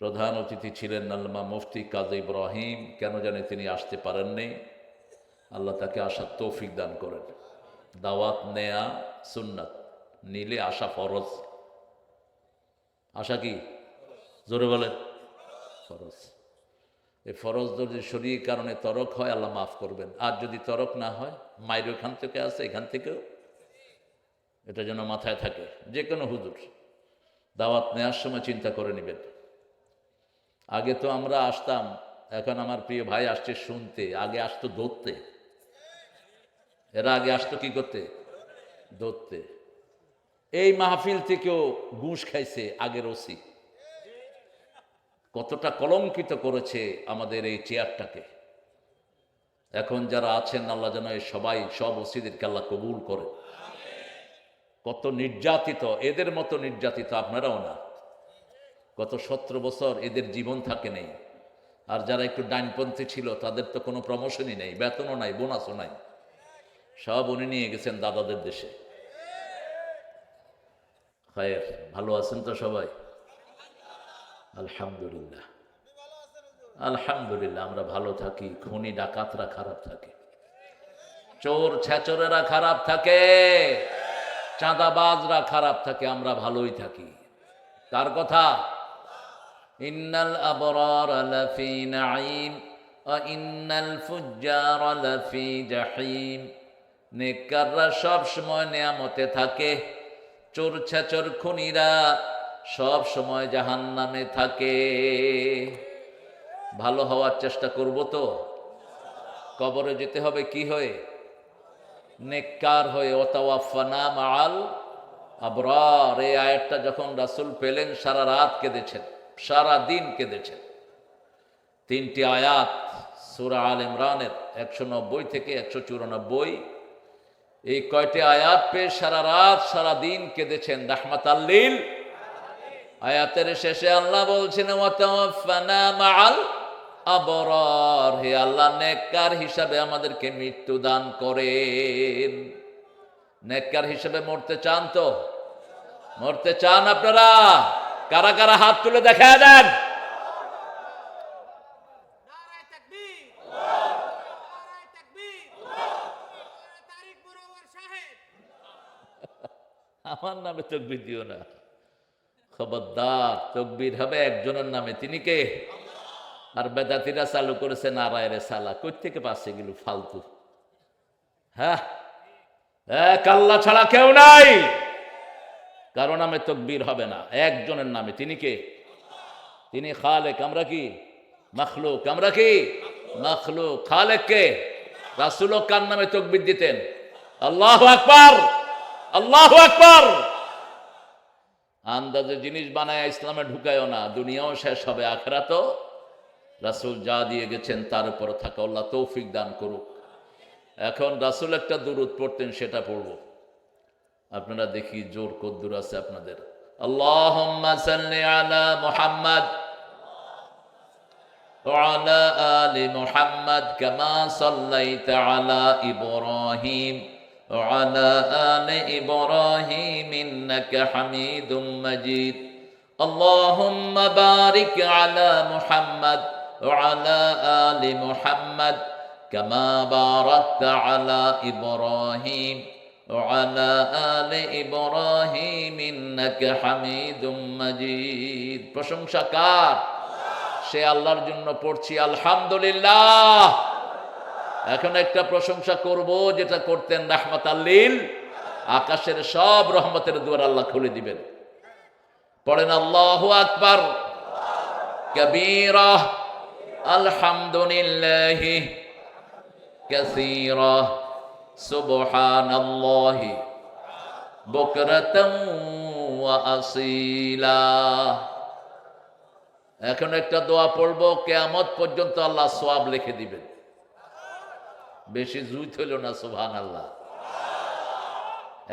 প্রধান অতিথি ছিলেন আল্লামা মুফতি কাজী ইব্রাহিম। কেন জানে তিনি আসতে পারেননি। আল্লাহ তাকে আসার তৌফিক দান করেন। দাওয়াত নেয়া সুন্নাত, নিলে আসা ফরজ। আশা কি? জোরে বলেন। ফরজ। এই ফরজ যদি শরীর কারণে তরক হয় আল্লাহ মাফ করবেন, আর যদি তরক না হয় মায়ের ওখান থেকে আছে, এখান থেকেও। এটা যেন মাথায় থাকে। যে কোনো হুজুর দাওয়াত নেওয়ার সময় চিন্তা করে নেবেন। আগে তো আমরা আসতাম, এখন আমার প্রিয় ভাই আসছে শুনতে, আগে আসতো ধরতে। এরা আগে আসতো কি করতে? ধরতে। এই মাহফিল থেকেও ঘুষ খাইছে আগের ওসি। কতটা কলঙ্কিত করেছে আমাদের এই চেয়ারটাকে। এখন যারা আছেন আল্লাহ যেন সবাই সব ওসিদেরকে আল্লাহ কবুল করে। কত নির্যাতিত, এদের মতো নির্যাতিত আপনারাও না। গত 17 বছর এদের জীবন থাকে নেই। আর যারা একটু ডাইনপন্থী ছিল তাদের তো কোনো প্রমোশনই নেই, বেতনও নাই, বোনাসও নাই। সব উনি নিয়ে গেছেন দাদাদের দেশে। খায়ের, ভালো আছেন তো সবাই? আলহামদুলিল্লাহ, আলহামদুলিল্লাহ। আমরা ভালো থাকি, খুনি ডাকাতরা খারাপ থাকে, চোর ছেচরেরা খারাপ থাকে, চাঁদাবাজরা খারাপ থাকে, আমরা ভালোই থাকি। কার কথা? ইন্নাল আবরার লাফি নাঈম ওয়া ইন্নাল ফুজ্জার লাফি জাহিম। নেককাররা সব সময় নিয়ামতে থাকে, চোর ছেচর খুনিরা সব সময় জাহান্নামে থাকে। ভালো হওয়ার চেষ্টা করব তো। কবরে যেতে হবে কি হয়ে? নেককার হয়ে। ওয়াতাওয়াফানা মাআল আবরার। এই আয়াতটা যখন রাসূল পেলেন সারা রাত কেঁদেছেন, সারা দিন কেঁদেছেন। 3টি আয়াত সূরা আল ইমরানের 190 থেকে 194। এই কয়টি আয়াত পেয়ে সারা রাত সারা দিন কেঁদেছেন রাহমাতাল লিল। আয়াতের শেষে আল্লাহ বলছেন ওয়াতাওয়াফানা মাআল আবরার। হে আল্লাহ, নেককার হিসাবে আমাদেরকে মৃত্যু দান করেন। নেককার হিসাবে মরতে চান তো? মরতে চান আপনারা? কারা কারা হাত তুলে দেখা দেন। আমার নামে তাকবীর দিও না, খবরদার। তাকবীর হবে একজনের নামে, তিনি কে? আর বেদাতিরা চালু করেছে নারায় রে সালা। কই থেকে পাচ্ছে এগুলো ফালতু? হ্যাঁ, এক আল্লাহ ছাড়া কেউ নাই, কারো নামে তাকবীর হবে না, একজনের নামে। তিনি কে? তিনি খালেক। আমরা কি? মখলুক। আমরা কি? মখলুক। খালেক কে? রাসূলও কার নামে তাকবীর দিতেন? আল্লাহু আকবার, আল্লাহু আকবার। আন্দাজে জিনিস বানায় ইসলামে ঢুকায়ও না, দুনিয়াও শেষ হবে, আখিরাতও। রাসূল যা দিয়ে গেছেন তার উপর থাকা। আল্লাহ তৌফিক দান করুক। এখন রাসূল একটা দুরূদ পড়তেন, সেটা পড়ব। আপনারা দেখি জোর কদ্দুর আছে আপনাদের। আল্লাহুম্মা সাল্লি আলা মুহাম্মাদ ওয়া আলা আলি মুহাম্মাদ কামা সাল্লাইতা আলা ইব্রাহিম ওয়া আলা আলি ইব্রাহিম ইন্নাকা হামিদুম মাজিদ। আল্লাহুম্মা বারিক আলা মুহাম্মাদ ওয়া আলা আলি মুহাম্মাদ কামা বারাকতা আলা ইব্রাহিম وعلى آل إبراهيم إنك حميد مجيد। প্রশংসা কার? সে আল্লাহর জন্য পড়ছি আলহামদুলিল্লাহ। এখন একটা প্রশংসা করব যেটা করতেন রাহমাতাল লিল। আকাশের সব রহমতের দুয়ার আল্লাহ খুলে দিবেন। পড়েন আল্লাহু আকবার কবীরা আলহামদুলিল্লাহি কাসীরা সুবহানাল্লাহি বুকরাতাম ওয়া আসীলা। এখন একটা দোয়া পড়বো, কিয়ামত পর্যন্ত আল্লাহ সওয়াব লিখে দিবেন। বেশি জুত হইল না, সুবহানাল্লাহ।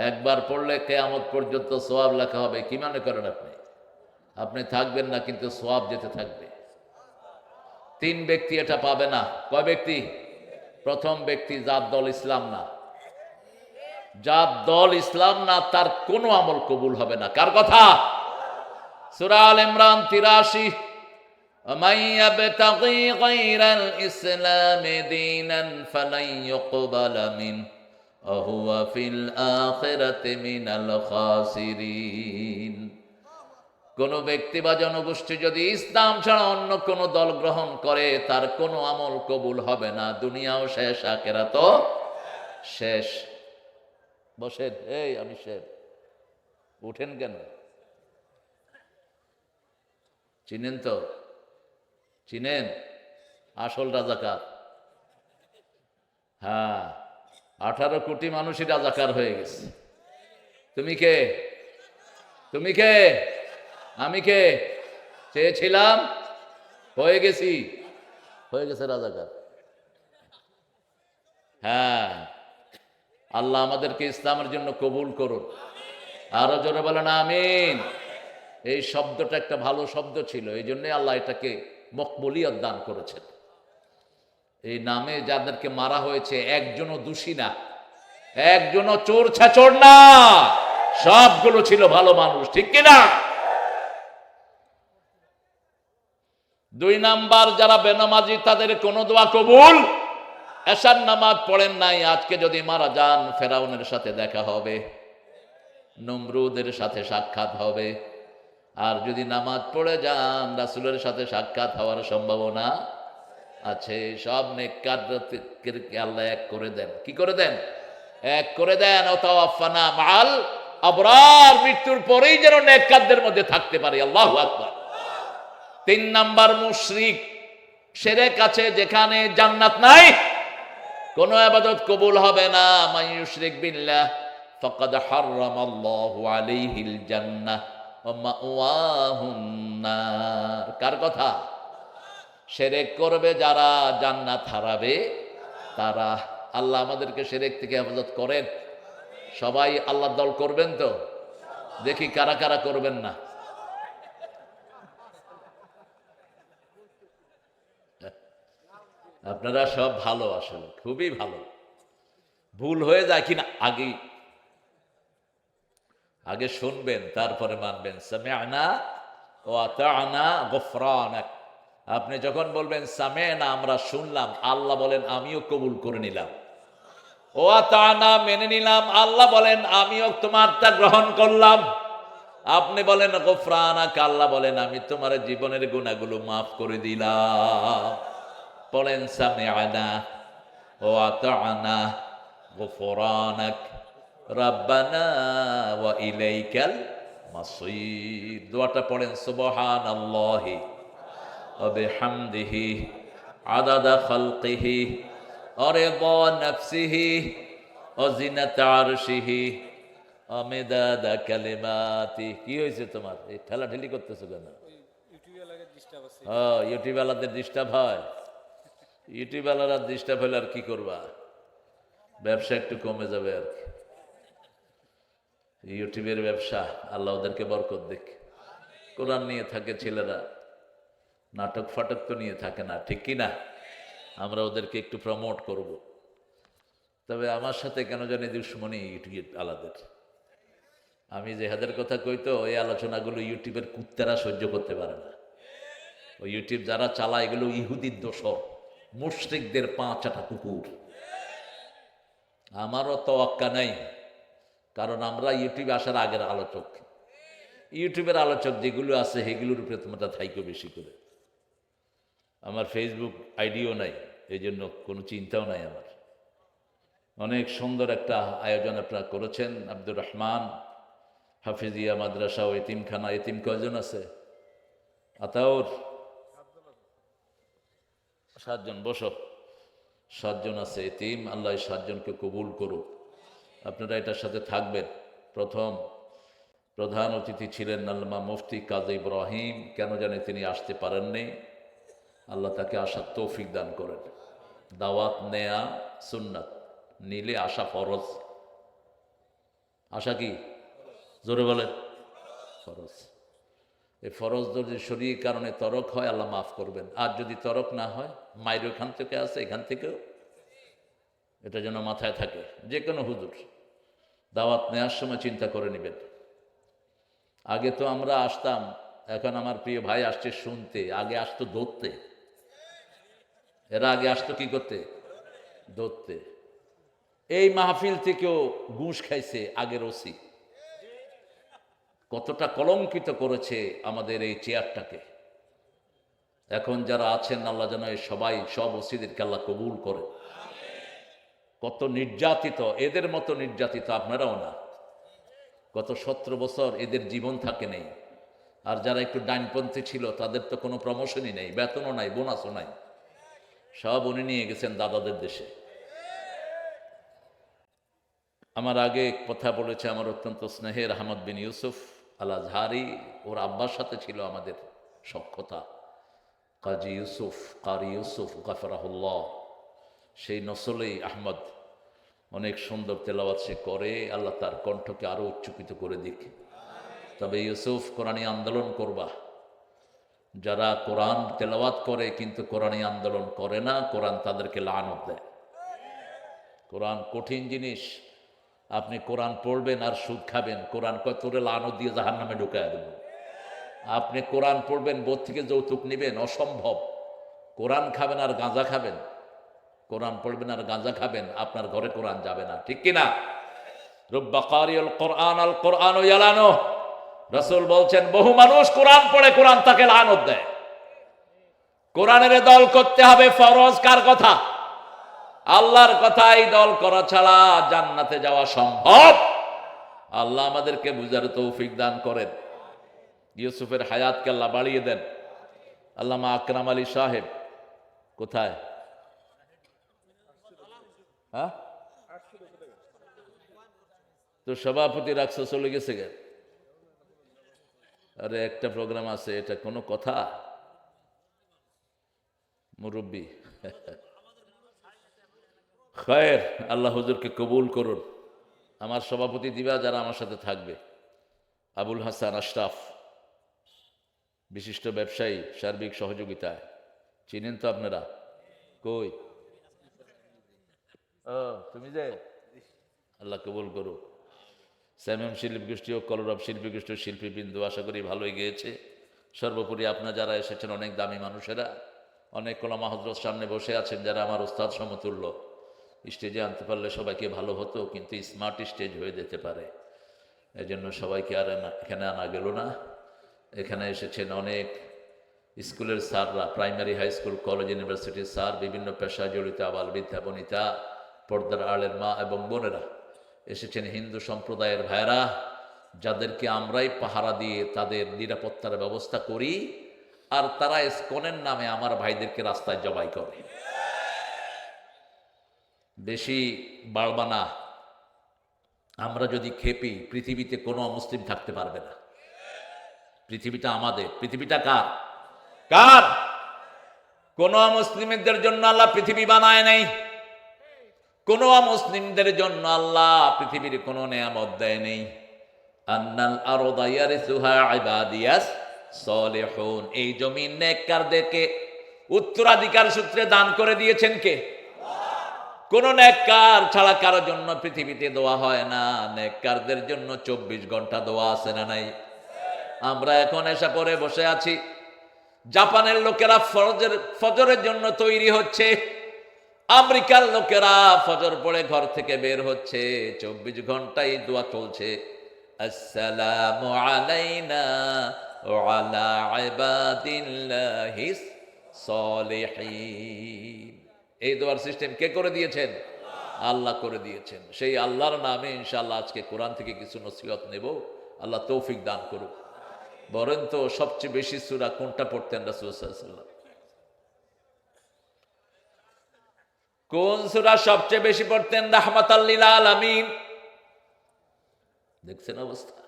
একবার পড়লে কিয়ামত পর্যন্ত সওয়াব লেখা হবে। কি মনে করেন আপনি? আপনি থাকবেন না, কিন্তু সওয়াব যেতে থাকবে। 3 ব্যক্তি এটা পাবে না। কয় ব্যক্তি? প্রথম ব্যক্তি যার দল ইসলাম না। যার দল ইসলাম না তার কোনো আমল কবুল হবে না। কার কথা? সূরা আল ইমরান 83 ومن يبتغي غير الإسلام دينا فلن يقبل منه وهو في الآخرة من الخاسرين। কোন ব্যক্তি বা জনগোষ্ঠী যদি ইসলাম ছাড়া অন্য কোন দল গ্রহণ করে তার কোনো আমল কবুল হবে না, দুনিয়াও শেষ আখিরাতও শেষ। বসেন, এই আমি শেষ, উঠেন কেন? চিনেন তো? চিনেন আসল রাজাকার? হ্যাঁ, 18 কোটি মানুষই রাজাকার হয়ে গেছে। তুমি কে? তুমি কে? আমি কে? চেয়েছিলাম, হয়ে গেছি, হয়ে গেছে রাজাকার। হ্যাঁ, আল্লাহ আমাদেরকে ইসলামের জন্য কবুল করুন। আরো জোরে বলেন আমিন। এই শব্দটা একটা ভালো শব্দ ছিল, এই জন্য আল্লাহ এটাকে মকবুলিয়ত দান করেছেন। এই নামে যাদেরকে মারা হয়েছে একজনও দোষী না, একজনও চোর ছাচোর না, সবগুলো ছিল ভালো মানুষ, ঠিক কিনা? 2 নাম্বার, যারা বেনামাজি তাদের কোনো দোয়া কবুল। এশার নামাজ পড়েন নাই, আজকে যদি মারা যান ফেরাউনের সাথে দেখা হবে, নমরুদের সাথে সাক্ষাৎ হবে। আর যদি নামাজ পড়ে যান রাসূলের সাথে সাক্ষাৎ হওয়ার সম্ভাবনা আছে। সব নেককারকে আল্লাহ এক করে দেন। কি করে দেন? এক করে দেন। ওয়াতাওয়াফানা মাআল আবরার, মৃত্যুর পরেই যেন নেককারদের মধ্যে থাকতে পারি। আল্লাহু আকবার। 3 নাম্বার, মুশরিক, শিরক আছে যেখানে জান্নাত নাই, কোন ইবাদত কবুল হবে না। মান ইউশরিক বিল্লাহ ফাকাদ হারামাল্লাহু আলাইহিল জান্নাহ ওয়া মাওয়াহুন নার। কার কথা? শিরক করবে যারা জান্নাত হারাবে তারা। আল্লাহ আমাদেরকে শিরক থেকে হেফাজত করেন। সবাই আল্লাহর দল করবেন তো? দেখি কারা কারা করবেন না। আপনারা সব ভালো, আসলে খুবই ভালো। ভুল হয়ে যায় কিনা আগে শুনবেন, তারপরে মানবেন। সামি'না ওয়া আতা'না গুফরানাক। আপনি যখন বলবেন সামি'না, আমরা শুনলাম, আল্লাহ বলেন আমিও কবুল করে নিলাম। ওয়া আতা'না, মেনে নিলাম, আল্লাহ বলেন আমিও তোমারটা গ্রহণ করলাম। আপনি বলেন গুফরানাক, আল্লাহ বলেন আমি তোমার জীবনের গুনাহগুলো মাফ করে দিলাম। বলেন সামি'না ওয়া আতা'না গুফরানাক রাব্বানা ওয়া ইলাইকাল মাসির। দোয়াটা পড়েন সুবহানাল্লাহি ওয়া বিহামদিহি আদাদা খালকিহি ওয়া রিদা নাফসিহি ওয়া জিনাতা আরশিহি ওয়া মিদাদা কালিমাতি। কি হয়েছে তোমার? এই ঠেলাঠেলি করতেছো কেন? ইউটিউব ওয়ালাদের ডিস্টার্ব হয়। ইউটিউব ওয়ালারা ডিস্টার্ব হলে আর কি করবা? ব্যবসা একটু কমে যাবে আর কি। ইউটিউবের ব্যবসা, আল্লাহ ওদেরকে বরকত দিক। কোরআন নিয়ে থাকে ছেলেরা, নাটক ফাটক তো নিয়ে থাকে না, ঠিক কি না? আমরা ওদেরকে একটু প্রমোট করব। তবে আমার সাথে কেন জানি দুশ্মনী ইউটিউব আলাদের। আমি জেহাদের কথা কইতো, এই আলোচনাগুলো ইউটিউবের কুত্তারা সহ্য করতে পারে না। ওই ইউটিউব যারা চালায় এগুলো ইহুদির দোসর, মুশরিকদের 5 কুকুর। আমারও তোয়াক্কা নাই, কারণ আমরা ইউটিউবে আসার আগের আলোচক। ইউটিউবের আলোচক যেগুলো আছে সেগুলোর উপরে তোমরা থাইকো বেশি করে। আমার ফেসবুক আইডিও নাই, এই জন্য কোনো চিন্তাও নাই আমার। অনেক সুন্দর একটা আয়োজন আপনারা করেছেন। আব্দুর রহমান হাফিজিয়া মাদ্রাসা ও এতিমখানা। এতিম কয়জন আছে? আতাউর 7 জন। বসো। 7 জন আছে এতিম। আল্লাহ 7 জনকে কবুল করুক। আপনারা এটার সাথে থাকবেন। প্রথম প্রধান অতিথি ছিলেন আল্লামা মুফতি কাজী ইব্রাহিম। কেন জানে তিনি আসতে পারেননি, আল্লাহ তাকে আসার তৌফিক দান করেন। দাওয়াত নেয়া সুন্নাত, নিলে আসা ফরজ। আশা কি? জোরে বলেন। ফরজ। এই ফরজ যদি শরীর কারণে তরক হয় আল্লাহ মাফ করবেন। আর যদি তরক না হয়, মায়ের ওখান থেকে আছে, এখান থেকেও, এটা যেন মাথায় থাকে। যে কোনো হুজুর দাওয়াত নেওয়ার সময় চিন্তা করে নেবেন। আগে তো আমরা আসতাম এখন আমার প্রিয় ভাই আসছে শুনতে, আগে আসতো ধরতে। এরা আগে আসতো কি করতে? ধরতে। এই মাহফিল থেকেও ঘুষ খাইছে আগের ওসি। কতটা কলঙ্কিত করেছে আমাদের এই চেয়ারটাকে। এখন যারা আছেন আল্লাহ যেন এই সবাই সব ওসিদেরকে আল্লাহ কবুল করে। কত নির্যাতিত, এদের মতো নির্যাতিত আপনারাও না। গত 17 বছর এদের জীবন থাকে নেই। আর যারা একটু ডাইনপন্থী ছিল তাদের তো কোনো প্রমোশনই নেই, বেতনও নাই, বোনাসও নাই, সব উনি নিয়ে গেছেন দাদাদের দেশে। আমার আগে কথা বলেছে আমার অত্যন্ত স্নেহের আহমদ বিন ইউসুফ আল আজহারি, ওর আব্বার সাথে ছিল আমাদের সখ্যতা। কাজী ইউসুফ, কারি ইউসুফ গাফরাহুল্লাহ, সেই নসলেই আহমদ। অনেক সুন্দর তেলাওয়াত সে করে, আল্লাহ তার কণ্ঠকে আরও উচ্চকিত করে দিক। তবে ইউসুফ, কোরআনী আন্দোলন করবা। যারা কোরআন তেলাওয়াত করে কিন্তু কোরআনী আন্দোলন করে না, কোরআন তাদেরকে লানত দেয়। কোরআন কঠিন জিনিস। আপনি কোরআন পড়বেন আর সুদ খাবেন, কোরআন কয় তোরে লানত দিয়ে জাহান্নামে ঢুকায় দেব। আপনি কোরআন পড়বেন, বোধ থেকে যৌতুক নেবেন, অসম্ভব। কোরআন খাবেন আর গাঁজা খাবেন, কোরআন পড়বেন আর গাঁজা খাবেন, আপনার ঘরে কোরআন যাবে না, ঠিক কিনা? রুব্বা কারিউল কোরআন আল কোরআন ইয়ালানো। রাসূল বলছেন বহু মানুষ কোরআন পড়ে, কোরআন তাকে লানত দেয়। কোরআনের দল করতে হবে ফরজ। কার কথা? আল্লাহর কথাই দল করা ছাড়া জান্নাতে যাওয়া সম্ভব। আল্লাহ আমাদেরকে বুঝার তৌফিক দান করেন। ইউসুফের হায়াতকে আল্লাহ বাড়িয়ে দেন। আল্লামা আকরাম আলী সাহেব কোথায়? হ্যাঁ, তো সভাপতি রাখছে, চলে গেছে গে। আরে একটা প্রোগ্রাম আছে, এটা কোনো কথা? মুরব্বী খয়ের, আল্লাহ হুজুরকে কবুল করুন। আমার সভাপতি দিবা যারা আমার সাথে থাকবে, আবুল হাসান আশরাফ, বিশিষ্ট ব্যবসায়ী, সার্বিক সহযোগিতায়। চিনেন তো আপনারা? কই? ও তুমি যে, আল্লাহ কবুল করুন। স্যামএম শিল্পী গোষ্ঠী ও কলরব শিল্পী গোষ্ঠীর শিল্পীবৃন্দ আশা করি ভালোই গিয়েছে। সর্বোপরি আপনারা যারা এসেছেন অনেক দামি মানুষেরা, অনেক ওলামা হযরত সামনে বসে আছেন যারা আমার ওস্তাদ সমতুল্য। স্টেজে আনতে পারলে সবাইকে ভালো হতো, কিন্তু স্মার্ট স্টেজ হয়ে যেতে পারে, এই জন্য সবাইকে আর এখানে আনা গেল না। এখানে এসেছেন অনেক স্কুলের স্যাররা, প্রাইমারি, হাই স্কুল, কলেজ, ইউনিভার্সিটির স্যার, বিভিন্ন পেশায় জড়িত আবাল বৃদ্ধা বনিতা, পর্দার আড়ের মা এবং বোনেরা এসেছেন, হিন্দু সম্প্রদায়ের ভাইরা, যাদেরকে আমরাই পাহারা দিয়ে তাদের নিরাপত্তার ব্যবস্থা করি, আর তারা ইসকনের নামে আমার ভাইদেরকে রাস্তায় জবাই করে। বেশি বাড়বা না। আমরা যদি খেপি, পৃথিবীতে কোনো মুসলিম থাকতে পারবে না। পৃথিবীটা আমাদের। পৃথিবীটা কার? কার? কোন মুসলিমদের জন্য আল্লাহ পৃথিবী বানায় নাই। কোন মুসলিমদের জন্য আল্লাহ পৃথিবীর কোন নিয়ামত দেয় নেই। আন্নাল আরদা ইয়ারিসুহা ইবাদিয়াস সলিহুন, এই জমিন নেককারদেরকে উত্তরাধিকার সূত্রে দান করে দিয়েছেন কে? কোন নেককার ছাড়া কারো জন্য পৃথিবীতে দোয়া হয় না। নেককারদের জন্য 24 ঘন্টা দোয়া আছে না নাই? আমরা এখন এসে পরে বসে আছি, জাপানের লোকেরা ফজরের জন্য তৈরি হচ্ছে, আমেরিকার লোকেরা ফজর পড়ে ঘর থেকে বের হচ্ছে, 24 ঘন্টাই দোয়া চলছে, আসসালামু আলাইনা ওয়া আলা ইবাদিল্লাহিস সলিহিন। এই দোয়ার সিস্টেম কে করে দিয়েছেন? আল্লাহ করে দিয়েছেন। সেই আল্লাহর নামে ইনশাআল্লাহ আজকে কোরআন থেকে কিছু নসিহত নেব। আল্লাহ তৌফিক দান করুক। বলেন তো সবচেয়ে বেশি সূরা কোনটা পড়তেন রাসূল সাল্লাল্লাহু আলাইহি ওয়াসাল্লাম? কোন সূরা সবচেয়ে বেশি পড়তেন? রাহমাতাল লিল আলামিন। দেখছেন অবস্থা?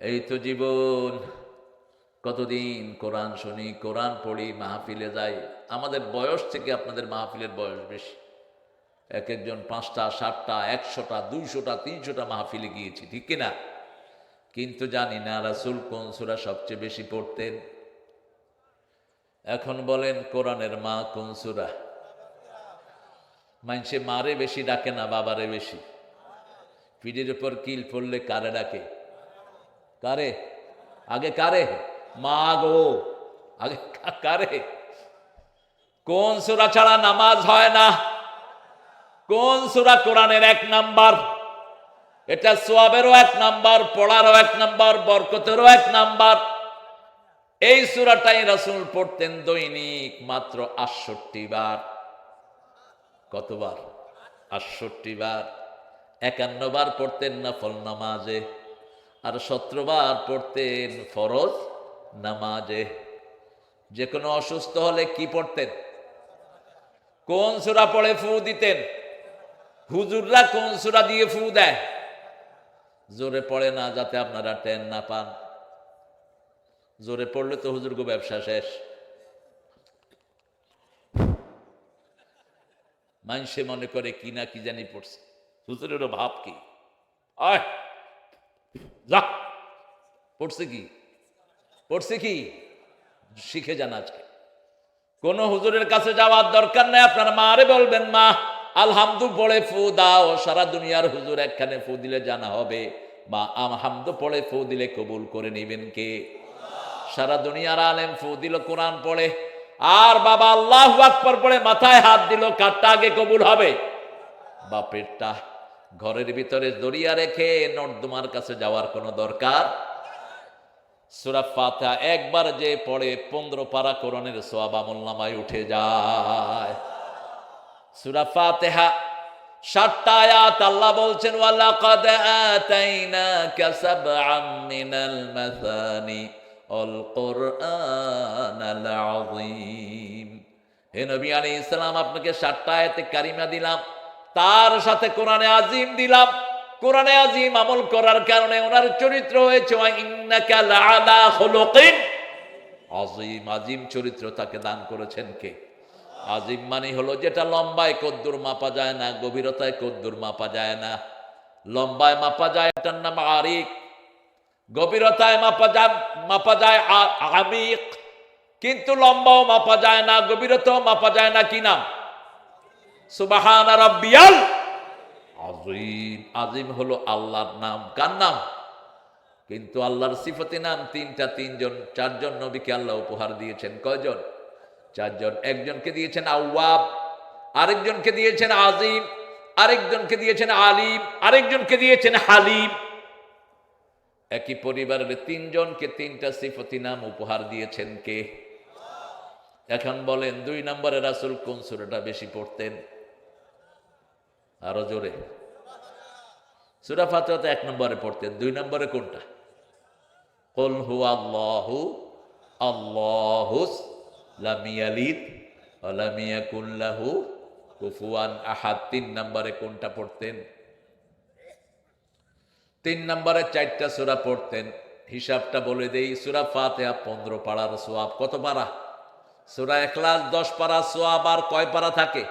এই তো জীবন। কতদিন কোরআন শুনি, কোরআন পড়ি, মাহফিলে যাই। আমাদের বয়স থেকে আপনাদের মাহফিলের বয়স বেশি। এক একজন 5টা, 7টা, 100টা, 200টা, 300টা মাহফিলে গিয়েছি, ঠিক কিনা? কিন্তু জানি না রাসূল কোন সূরা সবচেয়ে বেশি পড়তেন। এখন বলেন কোরআনের মা কোন সূরা? মানুষে মারে বেশি ডাকে না, বাবারে বেশি। পিঠের উপর কিল পড়লে কারে ডাকে? কারে? আগে কারে? মা গো, আগে কারে? কোন সূরা ছাড়া নামাজ হয় না? কোন সূরা কোরআনের 1 নাম্বার? এটা সওয়াবেরও 1 নাম্বার, পড়ারও 1 নাম্বার, বরকতেরও 1 নাম্বার। এই সূরাটাই রাসূল পড়তেন দৈনিক মাত্র 68 বার। কতবার? 68 বার। 51 বার পড়তেন নফল নামাজে, আর 17 বার পড়তেন ফরজ নামাজে। যে কোনো অসুস্থ হলে কি পড়তেন? কোন সূরা পড়ে ফু দিতেন? হুজুররা কোন সূরা দিয়ে ফু দেয়? জোরে পড়ে না, যাতে আপনারা টেন না পান। জোরে পড়লে তো হুজুরগো ব্যবসা শেষ। মানুষে মনে করে কি না কি জানি পড়ছে, হুজুরেরও ভাব কি, আয় যা পড়ছে কি, পড়ছে কি, শিখে যান আজকে। কোন হুজুরের কাছে যাওয়ার দরকার নাই, আপনার মারে বলবেন, মা আলহামদু পড়ে ফু দাও। সারা দুনিয়ার হুজুর একখানে ফু দিলে জানা হবে, মা আলহামদু পড়ে ফু দিলে কবুল করে নিবেন কে? সারা দুনিয়ার আলেম ফু দিল কোরআন পড়ে, আর বাবা আল্লাহু আকবার পড়ে মাথায় হাত দিল, কারটা আগে কবুল হবে? বাপেরটা। ঘরের ভিতরে দরিয়া রেখে নর্দমার কাছে যাওয়ার কোনো দরকার। সূরা ফাতিহা একবার যে পড়ে 15 পারা কোরআনের সওয়াব আমলনামায় উঠে যায়। সূরা ফাতিহা 60টা আয়াত। আল্লাহ বলছেন, ওয়ালাকাদ আতাইনাকা সাবআম মিনাল মাসানি আল কুরআনাল আযীম। হে নবী আলাইহিস সালাম, আপনাকে 60টা আয়াতে কারিমা দিলাম, তার সাথে কোরআনে আজিম দিলাম। কোরআনে আজিম আমল করার কারণে ওনার চরিত্র হয়েছে ওয়া ইন্নাকা লাআলা খুলুকিন আযীম। আজিম চরিত্র তাকে দান করেছেন কে? আজিম মানে হলো যেটা লম্বায় কদ্দুর মাপা যায় না, গভীরতায় কদ্দুর মাপা যায় না। লম্বায় মাপা যায়, এটার নাম আরিক। গভীরতায় মাপা যায় আমিক। কিন্তু লম্বাও মাপা যায় না, গভীরতাও মাপা যায় না। কি নাম? সুবহানা রাব্বিয়াল আযীম। আজিম হলো আল্লাহর নাম। কার নাম? কিন্তু আল্লাহর সিফাতে নাম তিনটা, তিনজন, চারজন নবীকে আল্লাহ উপহার দিয়েছেন। কয়জন? চারজন। একজনকে দিয়েছেন আওয়াব, আরেকজনকে দিয়েছেন আজিম, আরেকজনকে দিয়েছেন আলিম, আরেকজনকে দিয়েছেন হালিম। একই পরিবারের তিনজনকে তিনটা সিফাতি নাম উপহার দিয়েছেন কে? এখন বলেন 2 নম্বরে রাসূল কোন সূরাটা বেশি পড়তেন? আরো জোরে। সূরা ফাতিহা তো 1 নম্বরে পড়তেন। 2 নম্বরে কোনটা? কুল হুয়াল্লাহু আল্লাহুস লাম ইয়ালিদ ওয়া লাম ইয়াকুল লাহু কুফুয়ান আহাদ। 3 নম্বরে কোনটা পড়তেন? 3 নম্বরে 4টা সূরা পড়তেন। হিসাবটা বলে দেই, সূরা ফাতিহা 15 পারার সওয়াব। কত পারা? সূরা ইখলাস 10 পারা সওয়াব। আর কয় পারা থাকে?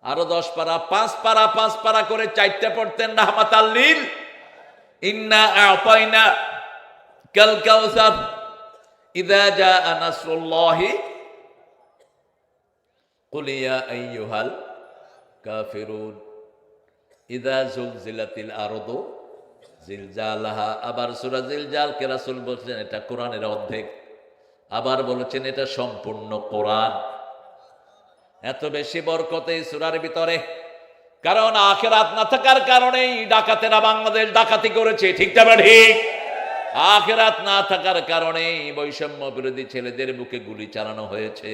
আরো 10 পারা। 5 পারা 5 পারা করে 4টা পড়তেন রাহমাতাল লিল। ইন্না আ'তাইনা কাল কাউসার, ইযা জাআ নাসরুল্লাহি কুল ইয়া আইয়ুহাল কাফিরুন, ইযা জুলজিলাতিল আরদু জিলজালাহা। আবার সূরা জিলজালকে রাসূল বলেছেন এটা কোরআনের অর্ধেক, আবার বলেছেন এটা সম্পূর্ণ কোরআন। এত বেশি বরকত এই সূরার ভিতরে, কারণ আখিরাত না থাকার কারণেই ডাকাতেরা বাংলাদেশ ডাকাতি করেছে। ঠিক না ঠিক? আখিরাত না থাকার কারণেই বৈষম্য বিরোধী ছেলেদের বুকে গুলি চালানো হয়েছে,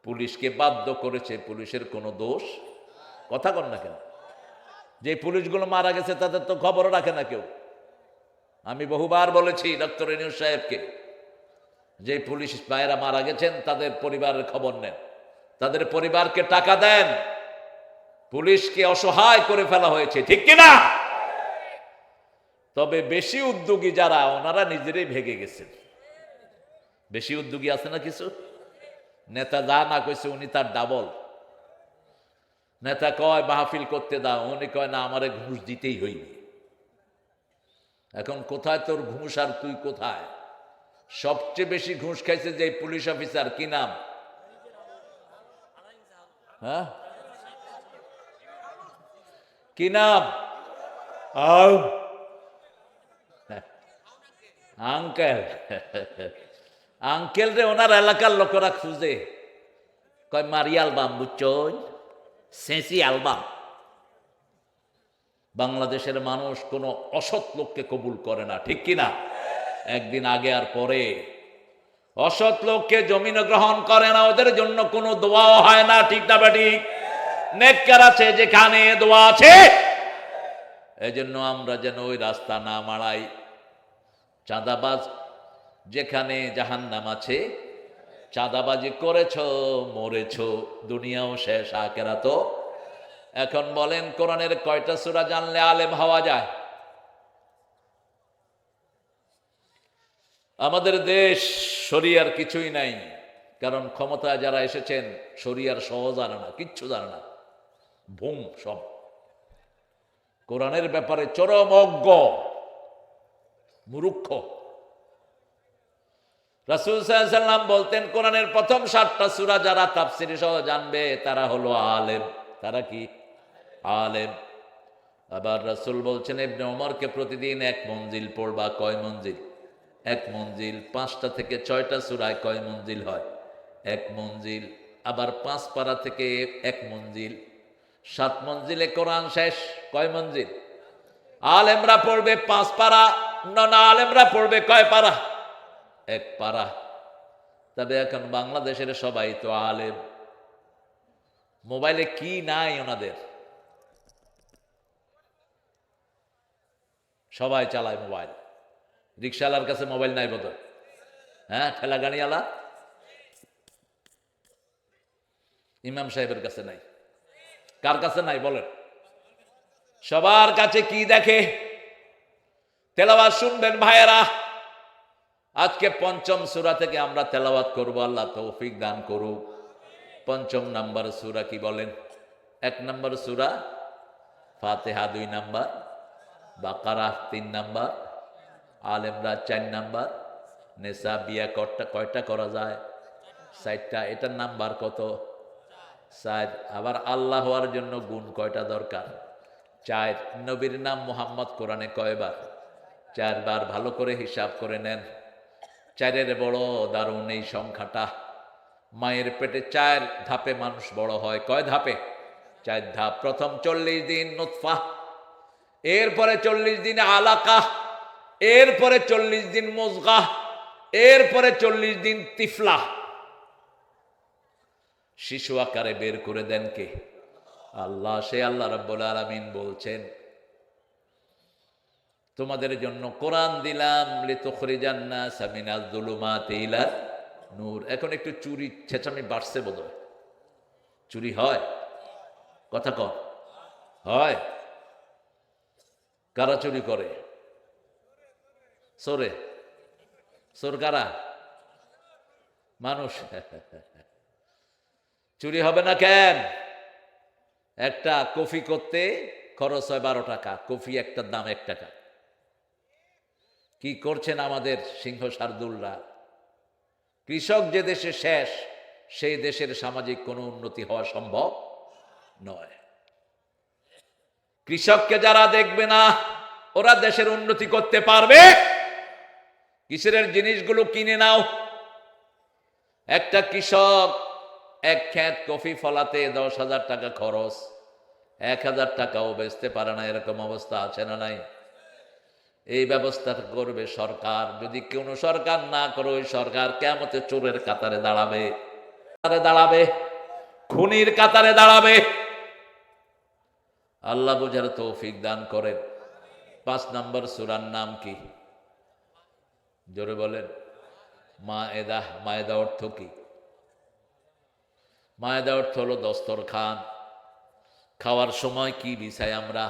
পুলিশকে বাধ্য করেছে। পুলিশের কোনো দোষ? কথা কন না কেন? যে পুলিশগুলো মারা গেছে তাদের তো খবরও রাখে না কেউ। আমি বহুবার বলেছি ডক্টর ইউনূস সাহেবকে, যে পুলিশ ভাইয়েরা মারা গেছেন তাদের পরিবারের খবর নেন, তাদের পরিবারকে টাকা দেন। পুলিশকে অসহায় করে ফেলা হয়েছে, ঠিক কিনা? তবে বেশি উদ্যোগী যারা, ওনারা নিজেরাই ভেগে গেছেন। বেশি উদ্যোগী আছে না কিছু নেতা, যা না কইছে উনি তার ডাবল। নেতা কয় মাহফিল করতে দাও, উনি কয় না আমারে ঘুষ দিতেই হইবে। এখন কোথায় তোর ঘুষ আর তুই কোথায়? সবচেয়ে বেশি ঘুষ খাইছে যে পুলিশ অফিসার, কি নাম? হ্যাঁ, কি নাম? আঙ্কেল আঙ্কেল রে ওনার এলাকার লোকেরা খুঁজে, কয় মারি অ্যালবাম বুঝছই, সেঁসি অ্যালবাম। বাংলাদেশের মানুষ কোনো অসৎ লোককে কবুল করে না, ঠিক কিনা? একদিন আগে আর পরে অসৎ লোককে জমিন গ্রহণ করে না, ওদের জন্য কোনো দোয়াও হয় না, ঠিক না ঠিক? নেককার আছে যেখানে দোয়া আছে। এজন্য আমরা যেন ওই রাস্তা না মাড়াই। চাঁদাবাজ যেখানে জাহান্নাম আছে, চাঁদাবাজি করেছ মরেছ, দুনিয়াও শেষ, আখিরাতও। এখন বলেন কোরআনের কয়টা সূরা জানলে আলেম হওয়া যায়? আমাদের দেশ শরিয়ার কিছুই নাই, কারণ ক্ষমতায় যারা এসেছেন শরিয়ার সহ জানে না, কিচ্ছু জানে না, ভুম সব। কোরআনের ব্যাপারে চরম অজ্ঞ, মূর্খ। রাসূল সাল্লাল্লাহু আলাইহি ওয়াসাল্লাম বলতেন কোরআনের প্রথম 7টা সূরা যারা তাফসীর সহ জানবে তারা হলো আলেম। তারা কি? আলেম। আবার রাসূল বলছেন ইবনে ওমরকে প্রতিদিন 1 মঞ্জিল পড়বা। কয় মঞ্জিল? 1 মঞ্জিল। 5টা থেকে 6টা সূরায় কয় মঞ্জিল হয়? 1 মঞ্জিল। আবার 5 পারা থেকে 1 মঞ্জিল, 7 মঞ্জিলে কোরআন শেষ। কয় মঞ্জিল? আলেমরা পড়বে 5 পারা, না আলেমরা পড়বে কয় পারা? 1 পারা। তবে এখন বাংলাদেশের সবাই তো আলেম। মোবাইলে কি নাই ওনাদের? সবাই চালায় মোবাইল। রিক্সাওয়ালার কাছে মোবাইল নাই বোধ? হ্যাঁ, ঠেলা গাড়িওয়ালা? ইমাম সাহেবের কাছে নাই। কার কাছে নাই বলেন? সবার কাছে কি দেখে? তেলাওয়াত শুনবেন ভাইয়েরা। আজকে 5ম সূরা থেকে আমরা তেলাওয়াত করব, আল্লাহ তৌফিক দান করুক। 5ম নাম্বার সূরা কি বলেন? 1 নম্বর সূরা ফাতিহা, 2 নাম্বার বাকারা, 3 নাম্বার আল ইমরান, 4 নাম্বার নিসা। বিয়া কয়টা করা যায়? 4টা। এটার নাম্বার কত? 4। আবার আল্লাহ হওয়ার জন্য গুণ কয়টা দরকার? 4। নবীর নাম মুহাম্মদ কোরআনে কয়বার? 4 বার। ভালো করে হিসাব করে নেন। 4-এর বড় দারুণ এই সংখ্যাটা। মায়ের পেটে 4 ধাপে মানুষ বড় হয়। কয় ধাপে? 4 ধাপ। প্রথম 40 দিন নুতফা, এরপরে 40 দিন আলাকা, এরপরে 40 দিন মুজগা, এরপরে 40 দিন তিফলা। শিশু আকারে বের করে দেন কে? আল্লাহ। সে আল্লাহ রাব্বুল আলামিন বলছেন তোমাদের জন্য কোরআন দিলাম লিতুখরিজান নাস মিনাজ যুলুমাতি ইলা নূর। এখন একটু চুরি ছেঁচামি বাড়ছে বোধহয়। চুরি হয়? কথা কন। হয়? কারা চুরি করে? চোরে। চোর কারা? মানুষ। চুরি হবে না কেন? একটা কফি করতে খরচ হয় 12 টাকা। কফি একটার দাম 1 টাকা। কি করছেন আমাদের সিংহ শার্দুলরা? কৃষক যে দেশে শেষ, সেই দেশের সামাজিক কোনো উন্নতি হওয়া সম্ভব নয়। কৃষককে যারা দেখবে না, ওরা দেশের উন্নতি করতে পারবে? কিসের জিনিসগুলো কিনে নাও। একটা কৃষক 1 ক্ষেত কফি ফলাতে 10,000 টাকা খরচ, 1,000 টাকাও বেচতে পারে না। এরকম অবস্থা আছে না নাই? এই ব্যবস্থা করবে সরকার। যদি কোনো সরকার না করে, ওই সরকার কিয়ামতে চোরের কাতারে দাঁড়াবে, খুনির কাতারে দাঁড়াবে। আল্লাহ বুঝার তৌফিক দান করেন। 5 নম্বর সূরার নাম কি? জোরে বলেন। মায়েদা। মায়েদা অর্থ কি? মায়েদা অর্থ হলো দস্তরখান। খাওয়ার সময় কি বিছাই আমরা?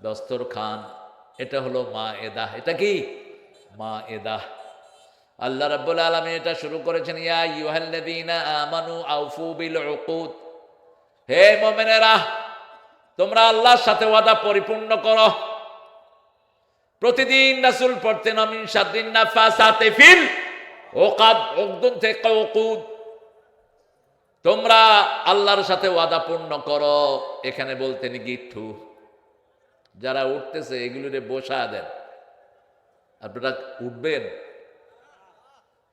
দস্তরখান। এটা হলো মায়েদা। এটা কি? মায়েদা। আল্লাহ রাব্বুল আলামিন এটা শুরু করেছেন, ইয়া আইয়ুহাল্লাযীনা আমানু আউফু বিল উকুদ। হে মুমিনেরা, তোমরা আল্লাহর সাথে ওয়াদা পরিপূর্ণ করো। প্রতিদিন রাসূল পড়তেন মিন শাররিন নাফাসাতি ফিল উকাদ। উকদুন থেকে উকুদ। তোমরা আল্লাহর সাথে ওয়াদা পূর্ণ করো। এখানে বলতেন গিট্টু যারা উঠতেছে এগুলোরে বসা দেন। আপনারা উঠবেন?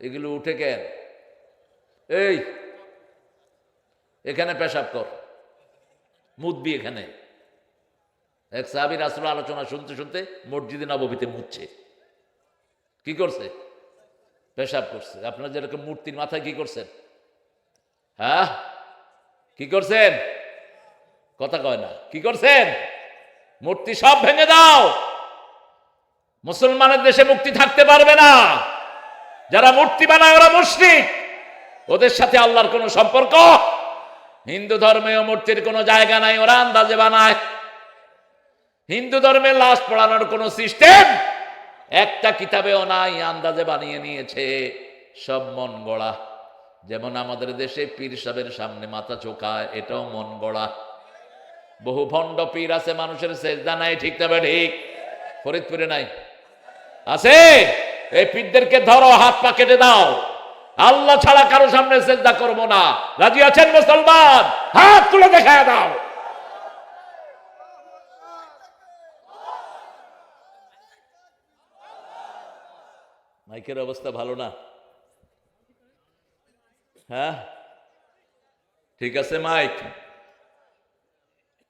এগুলো উঠে কেন? এই এখানে পেশাব কর, মুতবি এখানে। এক সাহাবী রাসূলের আলোচনা শুনতে শুনতে মসজিদে নববীতে মুতছে। কি করছে? পেশাব করছে। আপনারা যেরকম মূর্তির মাথায় কি করছেন? হ্যাঁ, কি করছেন? কথা কয় না। কি করছেন? মূর্তি সব ভেঙে দাও। মুসলমানের দেশে মুক্তি থাকতে পারবে না। যারা মূর্তি বানায় ওরা মুশরিক, ওদের সাথে আল্লাহর কোনো সম্পর্ক। হিন্দু ধর্মেও মূর্তির কোনো জায়গা নাই, ওরা আন্দাজে বানায়। হিন্দু ধর্মে লাশ পড়ানোর কোনো সিস্টেম একটা কিতাবেও নাই, আন্দাজে বানিয়ে নিয়েছে। সব মন গড়া। যেমন আমাদের দেশে পীর সাহেবের সামনে মাথা চোখায়, এটাও মন গড়া। বহু ভণ্ড পীর আছে, মানুষের সেজদা নাই, ঠিক তবে ঠিক। ফরিদপুরে নাই? আছে? এই পীরদেরকে ধরো, হাত পা কেটে দাও। আল্লাহ ছাড়া কারো সামনে সেজদা করবো না। রাজি আছেন মুসলমান? হাত তুলে দেখায় দাও। মাইকের অবস্থা ভালো না? হ্যাঁ, ঠিক আছে মাইক।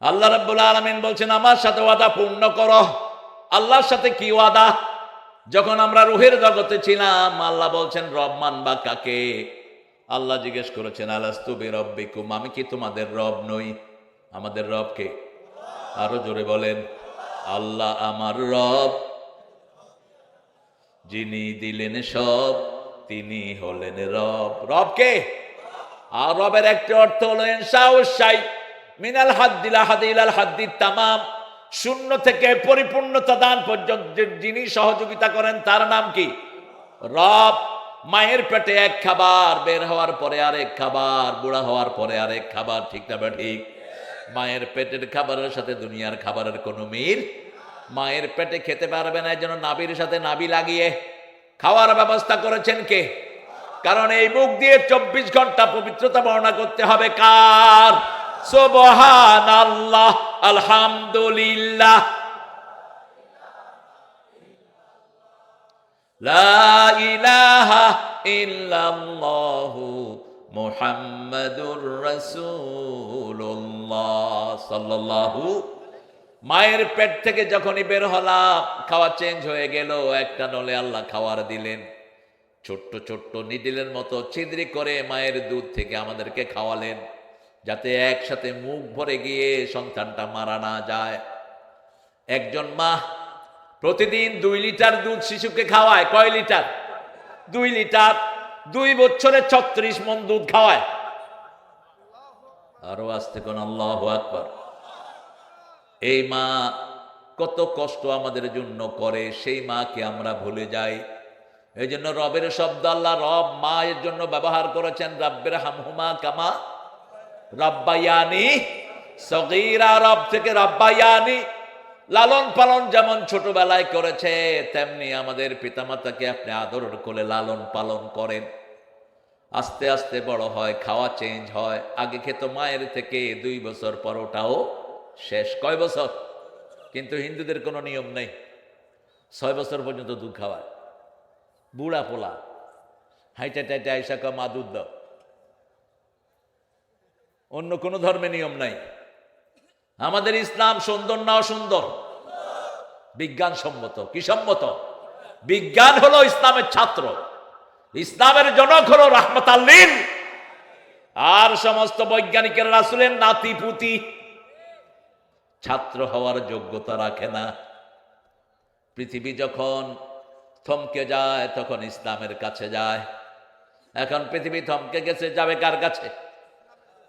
আল্লাহ রাব্বুল আলামিন বলছেন আমার সাথে ওয়াদা পূর্ণ করো। আল্লাহর সাথে কি ওয়াদা? যখন আমরা রূহের জগতে ছিলাম, আল্লাহ বলছেন রব মানবা কাকে? আল্লাহ জিজ্ঞেস করেছেন আলাস্তু বিরব্বিকুম, আমি কি তোমাদের রব নই? আমাদের রব কে? আরো জোরে বলেন। আল্লাহ আমার রব, যিনি দিলেন সব, তিনি হলেন রব। রব কে? আর রবের একটি অর্থ হলো ইনশাউশাই মিনাল হাদ্দিলা হাদিলাল হাদ্দি তামাম, শূন্য থেকে পরিপূর্ণতা দান পর্যন্ত যিনি সহযোগিতা করেন তার নাম কি? রব। মায়ের পেটে এক খাবার, বের হওয়ার পরে আরেক খাবার, বুড়া হওয়ার পরে আরেক খাবার, ঠিক না ঠিক? মায়ের পেটের খাবারের সাথে দুনিয়ার খাবারের কোনো মিল। মায়ের পেটে খেতে পারবে না, এই জন্য নাভির সাথে নাভি লাগিয়ে খাওয়ার ব্যবস্থা করেছেন কে? কারণ এই মুখ দিয়ে 24 ঘন্টা পবিত্রতা বর্ণনা করতে হবে কার? সুবহানাল্লাহ, আলহামদুলিল্লাহ, লা ইলাহা ইল্লাল্লাহু মুহাম্মাদুর রাসূলুল্লাহ সাল্লাল্লাহু। মায়ের পেট থেকে যখনই বের হলাম, খাওয়া চেঞ্জ হয়ে গেল। একটা নলে আল্লাহ খাওয়ার দিলেন, ছোট্ট ছোট্ট নিডিলের মতো ছিদ্রি করে মায়ের দুধ থেকে আমাদেরকে খাওয়ালেন, যাতে একসাথে মুখ ভরে গিয়ে সন্তানটা মারা না যায়। একজন মা প্রতিদিন 2 লিটার দুধ শিশুকে খাওয়ায়। কয় লিটার? 2 লিটার। 2 বছরে 36 মণ দুধ খাওয়ায়। আরো আসতে কোন আল্লাহু আকবার। এই মা কত কষ্ট আমাদের জন্য করে, সেই মাকে আমরা ভুলে যাই। এই জন্য রবের শব্দ আল্লাহ রব মায়ের জন্য ব্যবহার করেছেন। রাব্বির হামহুমা কামা রাব্বায়ানি সগীরা। রব থেকে রাব্বায়ানি, লালন পালন যেমন ছোটবেলায় করেছে, তেমনি আমাদের পিতামাতাকে আপনি আদর করে লালন পালন করেন। আস্তে আস্তে বড় হয়, খাওয়া চেঞ্জ হয়। আগে খেত মায়ের থেকে, 2 বছর পর ওটাও শেষ। কয় বছর? কিন্তু হিন্দুদের কোনো নিয়ম নেই, 6 বছর পর্যন্ত দুধ খাওয়ায়। বুড়া পোলা হাইটা টাইটা আইসা কা মা দুধ দাও। অন্য কোনো ধর্মে নিয়ম নাই। আমাদের ইসলাম সুন্দর না অসুন্দর? বিজ্ঞান সম্মত। কি সম্মত? বিজ্ঞান হলো ইসলামের ছাত্র, ইসলামের জনক হলো রাহমাতাল লিল। আর সমস্ত বৈজ্ঞানিকের রাসূলের নাতি পুতি, ছাত্র হওয়ার যোগ্যতা রাখে না। পৃথিবী যখন থমকে যায় তখন ইসলামের কাছে যায়। এখন পৃথিবী থমকে গেছে, যাবে কার কাছে?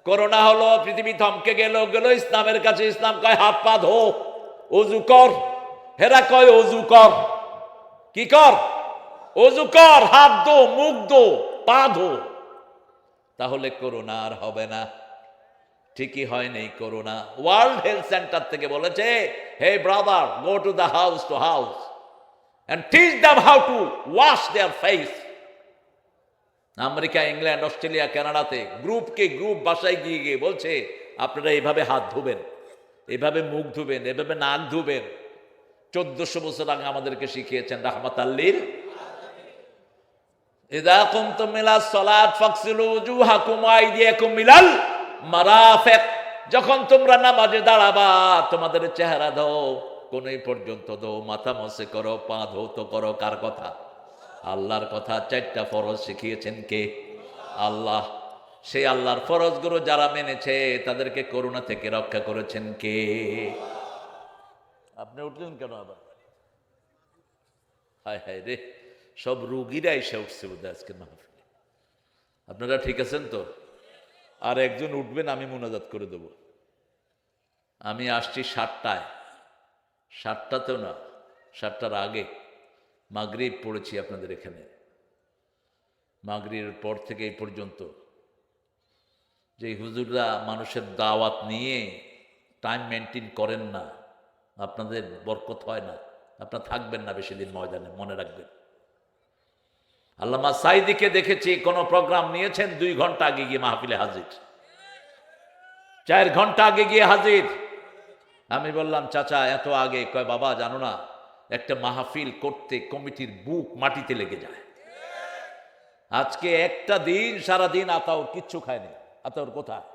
করোনা হলো, পৃথিবী থমকে গেল ইসলামের কাছে। ইসলাম কয় হাত পা ধো, ওযু কর। হেরা কয় ওযু কর। কি কর? ওযু কর, হাত ধো, মুখ ধো, পা ধো। তাহলে করোনা আর হবে না। ঠিকই হয়নি করোনা। ওয়ার্ল্ড হেলথ সেন্টার থেকে বলেছে, hey brother, go to the house to house and teach them how to wash their face. America, England, Australia, কানাডাতে গ্রুপকে গ্রুপ বাসায় গিয়ে গিয়ে বলছে আপনারা এইভাবে হাত ধুবেন, এভাবে মুখ ধুবেন, এভাবে নাক ধুবেন। 1400 বছর আগে আমাদেরকে শিখিয়েছেন রাহমাতাল লিল। ইযা কুমতুম ইলাস সালাত ফাগসিলু ওয়ুজুহাকুম ওয়া আইদিয়াকুম ইলাল মারাফিক, যখন তোমরা নামাজে দাঁড়াবা তোমাদের চেহারা ধো, কোনই পর্যন্ত ধো, মাথা মসে করো, পা ধৌত করো। কার কথা? আল্লাহর কথা। 4টা ফরজ শিখিয়েছেন কে? আল্লাহ। সেই আল্লাহর ফরজগুলো যারা মেনেছে তাদেরকে করোনা থেকে রক্ষা করেছেন কে? আপনি উঠলেন কেন আবার? হায় হায় রে, সব রুগীরা এসে উঠছে বোধ হয় আজকে মাহফিলে। আপনারা ঠিক আছেন তো? আর একজন উঠবেন, আমি মুনাজাত করে দেব। আমি আসছি 7টায়, 7টাতেও না, 7টার আগে মাগরিব পড়েছি আপনাদের এখানে। মাগরিবের পর থেকে এই পর্যন্ত যে হুজুররা মানুষের দাওয়াত নিয়ে টাইম মেনটেন করেন না, আপনাদের বরকত হয় না, আপনারা থাকবেন না বেশি দিন ময়দানে, মনে রাখবেন। আল্লামা সাইদিকে দেখেছি কোন প্রোগ্রাম নিয়েছেন 2 ঘন্টা আগে গিয়ে মাহফিলে হাজির, 4 ঘন্টা আগে গিয়ে হাজির। আমি বললাম চাচা এত আগে? কয় বাবা জানো না, একটা মাহফিল করতে কমিটির বুক মাটিতে লেগে যায়। আজকে একটা দিন সারাদিন আতাউর কিচ্ছু খায়নি। আতাউর কোথায়?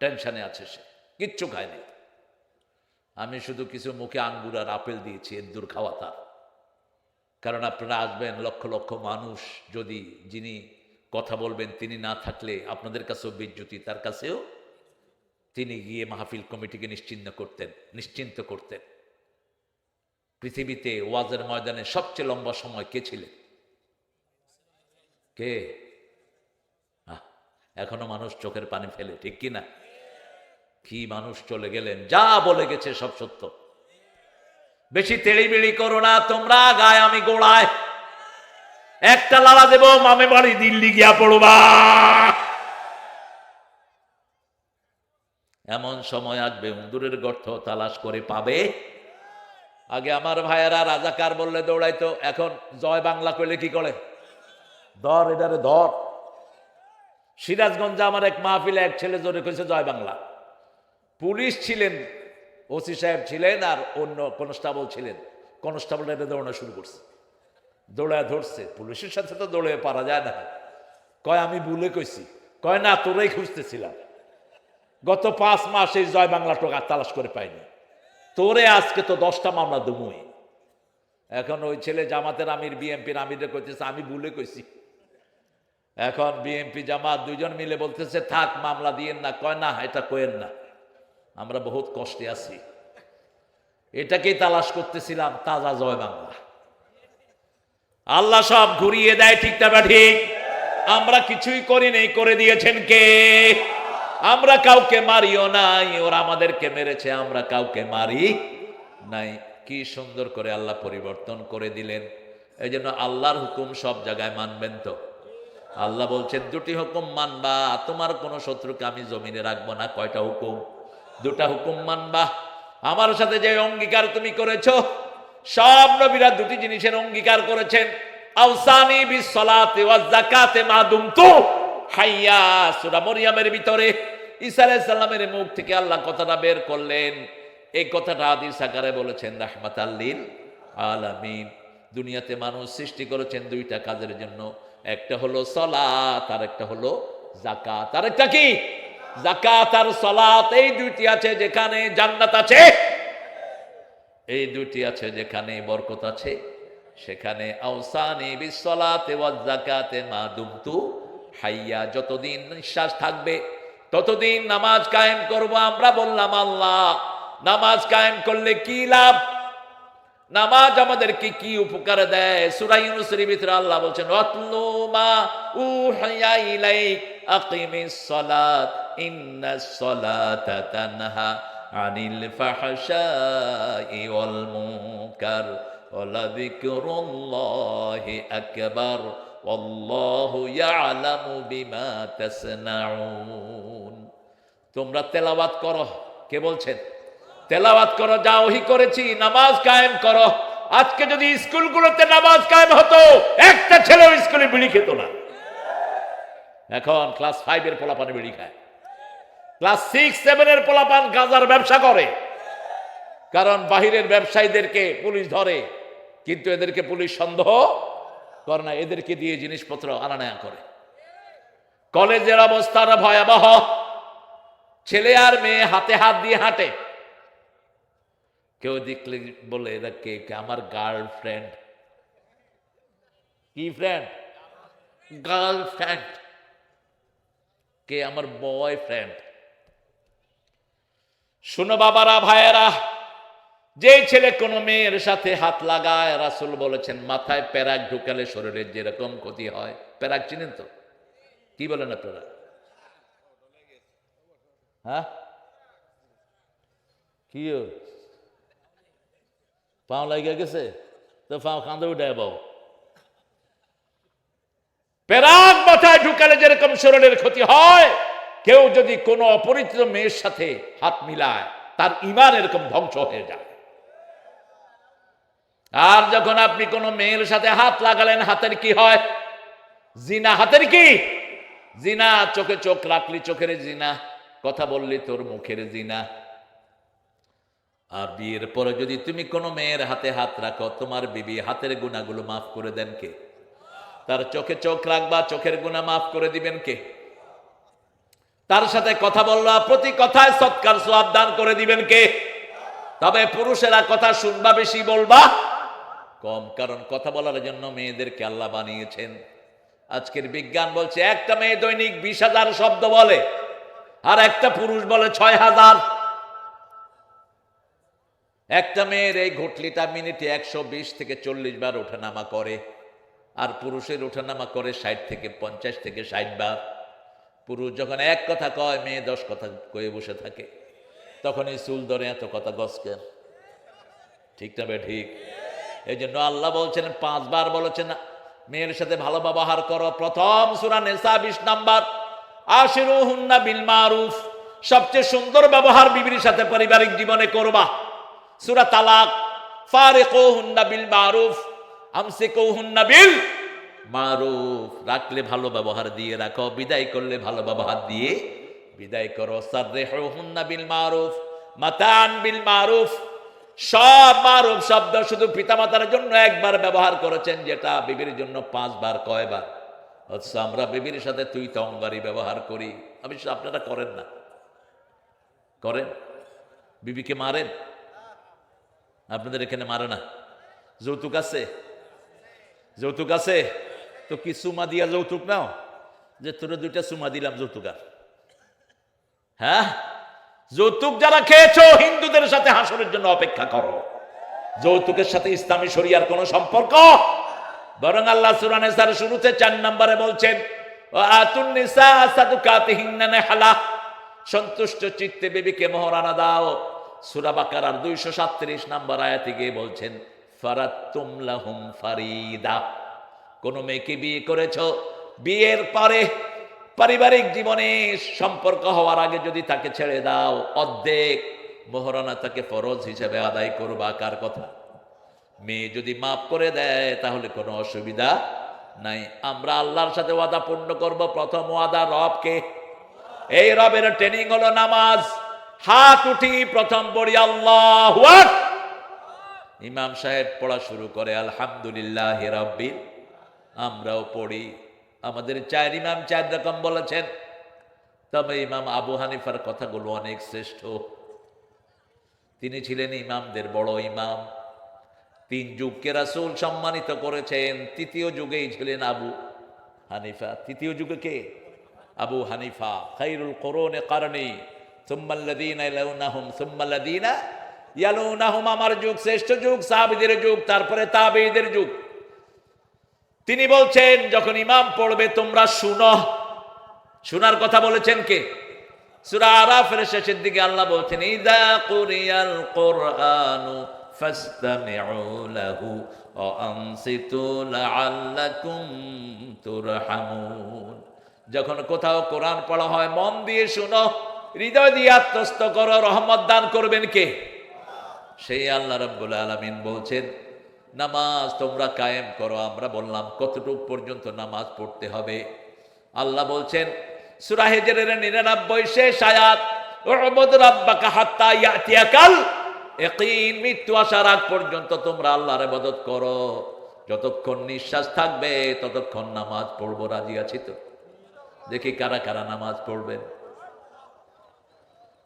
টেনশনে আছে, সে কিচ্ছু খায়নি। আমি শুধু কিছু মুখে আঙ্গুর আর আপেল দিয়েছি এন্দুর খাওয়া তার। কারণ আপনারা আসবেন লক্ষ লক্ষ মানুষ, যদি যিনি কথা বলবেন তিনি না থাকলে আপনাদের কাছেও বিজ্জুতি, তার কাছেও। তিনি গিয়ে মাহফিল কমিটিকে নিশ্চিন্ত করতেন। পৃথিবীতে ওয়াজের ময়দানে সবচেয়ে লম্বা সময় কে ছিলেন? কে? এখনো মানুষ চোখের পানি ফেলে, ঠিক কি না? কি মানুষ চলে গেলেন, যা বলে গেছে সব সত্য। বেশি তেড়িবেড়ি করো না তোমরা, গায়ে আমি গোড়ায় একটা লালা দেব, মামে বাড়ি দিল্লি গিয়া পড়বা। এমন সময় আসবে উন্দুরের গর্ত তালাশ করে পাবে। আগে আমার ভাইয়েরা রাজাকার বললে দৌড়াইতো, এখন জয় বাংলা কইলে কি করে? ধর এটারে ধর। সিরাজগঞ্জে আমার এক মাহফিলে এক ছেলে জোরে কইছে জয় বাংলা। পুলিশ ছিলেন, ওসি সাহেব ছিলেন আর অন্য কনস্টেবল ছিলেন। কনস্টেবল এটা দৌড়ানো শুরু করছে, দৌড়ায় ধরছে। পুলিশের সাথে তো দৌড়ে পারা যায় না। কয় আমি ভুলে কইছি। কয় না, তোরাই খুঁজতেছিলাম। গত 5 মাস এই জয় বাংলা টোকা তালাশ করে পাইনি, তোরে আজকে তো 10টা মামলা দুমুই। এখন ওই ছেলে জামাতের আমির, বিএনপির আমিরে কইতেছে আমি ভুলে কইছি। এখন বিএনপি জামাত 2জন মিলে বলতেছে থাক মামলা দিয়েন না। কয় না, এটা কইেন না, আমরা বহুত কষ্টে আছি, এটাকেই তালাশ করতেছিলাম, তাজা জয় বাংলা। আল্লাহ সব ঘুরিয়ে দেয়, ঠিক না ঠিক? আমরা কিছুই করি নেই, করে দিয়েছেন কে? আমরা কাউকে মারিও নাই, ওরা আমাদেরকে মেরেছে, আমরা কাউকে মারি নাই। কি সুন্দর করে আল্লাহ পরিবর্তন করে দিলেন। এই জন্য আল্লাহর হুকুম সব জায়গায় মানবেন তো। আল্লাহ বলছেন 2টি হুকুম মানবা, তোমার কোনো শত্রুকে আমি জমিনে রাখবো না। কয়টা হুকুম? 2টা হুকুম মানবা। আমার সাথে যে অঙ্গীকার তুমি করেছো, সব নবীরা 2টি জিনিসের অঙ্গীকার করেছেন। আওসানি বিস সালাতি ওয়াজ যাকাতি মা দুমতু হাইয়া। সূরা মরিয়মের ভিতরে ঈসা আলাইহিস সালামের মুখ থেকে আল্লাহ কথাটা বের করলেন। এই কথাটা হাদিস আকারে বলেছেন রাহমাতাল লিল আলামিন। দুনিয়াতে মানুষ সৃষ্টি করেছেন 2টা কাজের জন্য, একটা হলো সালাত আর একটা হলো যাকাত। আর একটা কি? যাকাত আর সালাত। এই 2টি আছে যেখানে জান্নাত আছে, এই 2টি আছে যেখানে বরকত আছে, সেখানে আওসানি বিস সালাতি ওয়াজ যাকাতি মা দুমতু হাইয়া। যতদিন নিঃশ্বাস থাকবে ততদিন নামাজ কায়েম করব। আমরা বললাম আল্লাহ নামাজ কায়েম করলে কি লাভ? নামাজ আমাদেরকে কি উপকার দেয়? সূরা ইউনূসের ভিতরে আল্লাহ বলছেন ওয়াতলু মা উহিয়া ইলাইক আকিমিস সালাত ইন্নাস সালাতা তানহা আনিল ফাহশাই ওয়াল মুনকার ওয়া যিকরুল্লাহি আকবার ওয়াল্লাহু ইয়ালামু বিমা তাসনাউন। তোমরা তেলাওয়াত করো। কে বলছেন? তেলাওয়াত করো, যা ওহী করেছি, নামাজ কায়েম করো। আজকে যদি স্কুলগুলোতে নামাজ কায়েম হতো, একটা ছেলেও স্কুলে বিড়ি খেত না। এখন ক্লাস 5 এর পোলাপান বিড়ি খায়, ক্লাস 6, 7 এর পোলাপান গাঁজার ব্যবসা করে। কারণ বাহিরের ব্যবসায়ীদেরকে পুলিশ ধরে, কিন্তু এদেরকে পুলিশ সন্দেহ করে না, এদেরকে দিয়ে জিনিসপত্র আনা নেয়া করে। কলেজের অবস্থাটা ভয়াবহ, ছেলে আর মেয়ে হাতে হাত দিয়ে হাঁটে। কেউ দেখলে বলে এরা কে? আমার গার্লফ্রেন্ড। কি ফ্রেন্ড? গার্লফ্রেন্ড। কে? আমার বয়ফ্রেন্ড। শুনো বাবারা, ভাইয়েরা, যে ছেলে কোনো মেয়ের সাথে হাত লাগায়, রাসূল বলেছেন মাথায় প্যারাক ঢুকালে শরীরের যেরকম ক্ষতি হয়। প্যারাক চিনেন তো? কি বলেন আপনারা? হ্যাঁ, কি পাও লাগিয়ে গেছে তো পাও কাঁদে উঠায় পাও। প্যারাক মাথায় ঢুকালে যেরকম শরীরের ক্ষতি হয়, কেউ যদি কোনো অপরিচিত মেয়ের সাথে হাত মিলায়, তার ঈমান এরকম ধ্বংস হয়ে যায়। আর যখন আপনি কোনো মেয়ের সাথে হাত লাগালেন, হাতের কি হয়? জিনা। হাতের কি? জিনা। চোখে চোখ রাখলি চোখের জিনা, কথা বললি তোর মুখের জিনা। আর বিয়ের পরে যদি তুমি কোনো মেয়ের হাতে হাত রাখো, তোমার বিবি হাতের গুনাহগুলো মাফ করে দেন কে? তার চোখে চোখ রাখবা, চোখের গুনাহ মাফ করে দিবেন কে? তার সাথে কথা বলবা, প্রতি কথায় সৎকার সওয়াব দান করে দিবেন কে? তবে পুরুষেরা কথা শুনবা বেশি, বলবা কম, কারণ কথা বলার জন্য মেয়েদেরকে আল্লাহ বানিয়েছেন। আজকের বিজ্ঞান বলছে একটা মেয়ে দৈনিক 20,000 শব্দ বলে, আর একটা পুরুষ বলে 6,000। একটা মেয়ের এই ঘটলিটা মিনিটে 120 থেকে 40 বার ওঠানামা করে, আর পুরুষের ওঠানামা করে 60 থেকে 50 থেকে 60 বার। পুরুষ যখন এক কথা কয়, মেয়ে 10 কথা কয়ে বসে থাকে। তখন এই চুল ধরে এত কথা গসকে, ঠিক না? ঠিক। এই জন্য আল্লাহ বলছেন 5 বার বলেছেন মেয়ের সাথে ভালো ব্যবহার করো। প্রথম সূরা নিসা 20 নাম্বার, আশিরুহুন্না বিল মারুফ, সবচেয়ে সুন্দর ব্যবহার বিবির সাথে পারিবারিক জীবনে করবা। সূরা তালাক, ফারিকুহুন্না বিল মারুফ, আমসিকুহুন্না বিল মারুফ, রাখলে ভালো ব্যবহার দিয়ে রাখো, বিদায় করলে ভালো ব্যবহার দিয়ে বিদায় করো। সাররিহুহুন্না বিল মারুফ, মাতান বিল মারুফ। সব মারুফ শব্দ শুধু পিতামাতার জন্য একবার ব্যবহার করেছেন, যেটা বিবির জন্য 5 বার। কয়বার? আচ্ছা, আমরা বিবির সাথে তুই তঙ্গারি ব্যবহার করি। অবশ্য আপনারা করেন না? করেন? বিবিকে মারেন? আপনাদের এখানে মারে না? যৌতুক আছে? যৌতুক আছে তো কি সুমা দিয়া যৌতুক নাও, যে তোরা 2টা সুমা দিলাম যৌতুক? আর হ্যাঁ, যৌতুক যারা খেয়েছো, হিন্দুদের সাথে হাসরের জন্য অপেক্ষা করো। যৌতুকের সাথে ইসলামী শরিয়ার কোনো সম্পর্ক, বরং আল্লাহ সূরা নিসার শুরুতে 4 নম্বরে বলছেন আতুন নিসা সাদুকাতিহিন্না নিহলা, সন্তুষ্ট চিত্তে বিবিকে মোহরানা দাও। সূরা বাকারার 237 নম্বর আয়াতে গিয়ে বলছেন ফারাতুম লাহুম ফারিদা। কোন মেয়েকে বিয়ে করেছো, বিয়ের পরে পারিবারিক জীবনে সম্পর্ক হওয়ার আগে যদি তাকে ছেড়ে দাও, অর্ধেক মোহরানা তাকে ফরজ হিসেবে আদায় করবা। কার কথা? মেয়ে যদি মাফ করে দেয় তাহলে কোনো অসুবিধা নাই। আমরা আল্লাহর সাথে ওয়াদা পূর্ণ করব। প্রথম ওয়াদা রবকে। এই রবের ট্রেনিং হলো নামাজ। হাত উঠি, প্রথম পড়ি আল্লাহু আকবার। ইমাম সাহেব পড়া শুরু করে আলহামদুলিল্লাহি রাব্বিল, আমরাও পড়ি। আমাদের 4 ইমাম 4 রকম বলেছেন, তবে ইমাম আবু হানিফার কথাগুলো অনেক শ্রেষ্ঠ। তিনি ছিলেন ইমামদের বড় ইমাম। 3 যুগকে রাসূল সম্মানিত করেছেন। 3য় যুগেই ছিলেন আবু হানিফা। 3য় যুগে কে? আবু হানিফা। খায়রুল কুরুনি কারনি সুম্মা আল্লাযীনা ইয়ালুনাহুম সুম্মা আল্লাযীনা ইয়ালুনাহুম, আমার যুগ শ্রেষ্ঠ যুগ, সাহাবীদের যুগ, তারপরে তাবেঈদের যুগ। তিনি বলছেন যখন ইমাম পড়বে তোমরা শুনো। শোনার কথা বলেছেন কে? সূরা আরাফের শেষের দিকে আল্লাহ বলছেন ইযা কুরিয়াল কুরআনু ফাসতামিউ লাহু ওয়া আনসিতু লাআল্লাকুম তুরহামুন। যখন কোথাও কোরআন পড়া হয় মন দিয়ে শুনো, হৃদয় দিয়ে আত্মস্থ করো। রহমত দান করবেন কে? সেই আল্লাহ রাব্বুল আলামিন বলছেন নামাজ তোমরা কায়েম করো। আমরা বললাম কতটুকু পর্যন্ত নামাজ পড়তে হবে? আল্লাহ বলছেন সূরা হিজরের 99 শেষ আয়াত, উবুদ রাব্বাকা হাত্তা ইয়াতিয়াকাল ইয়াকিন, মৃত্যু আসার আগ পর্যন্ত তোমরা আল্লাহর ইবাদত করো। যতক্ষণ নিঃশ্বাস থাকবে ততক্ষণ নামাজ পড়বো। রাজি আছি তো? দেখি কারা কারা নামাজ পড়বেন।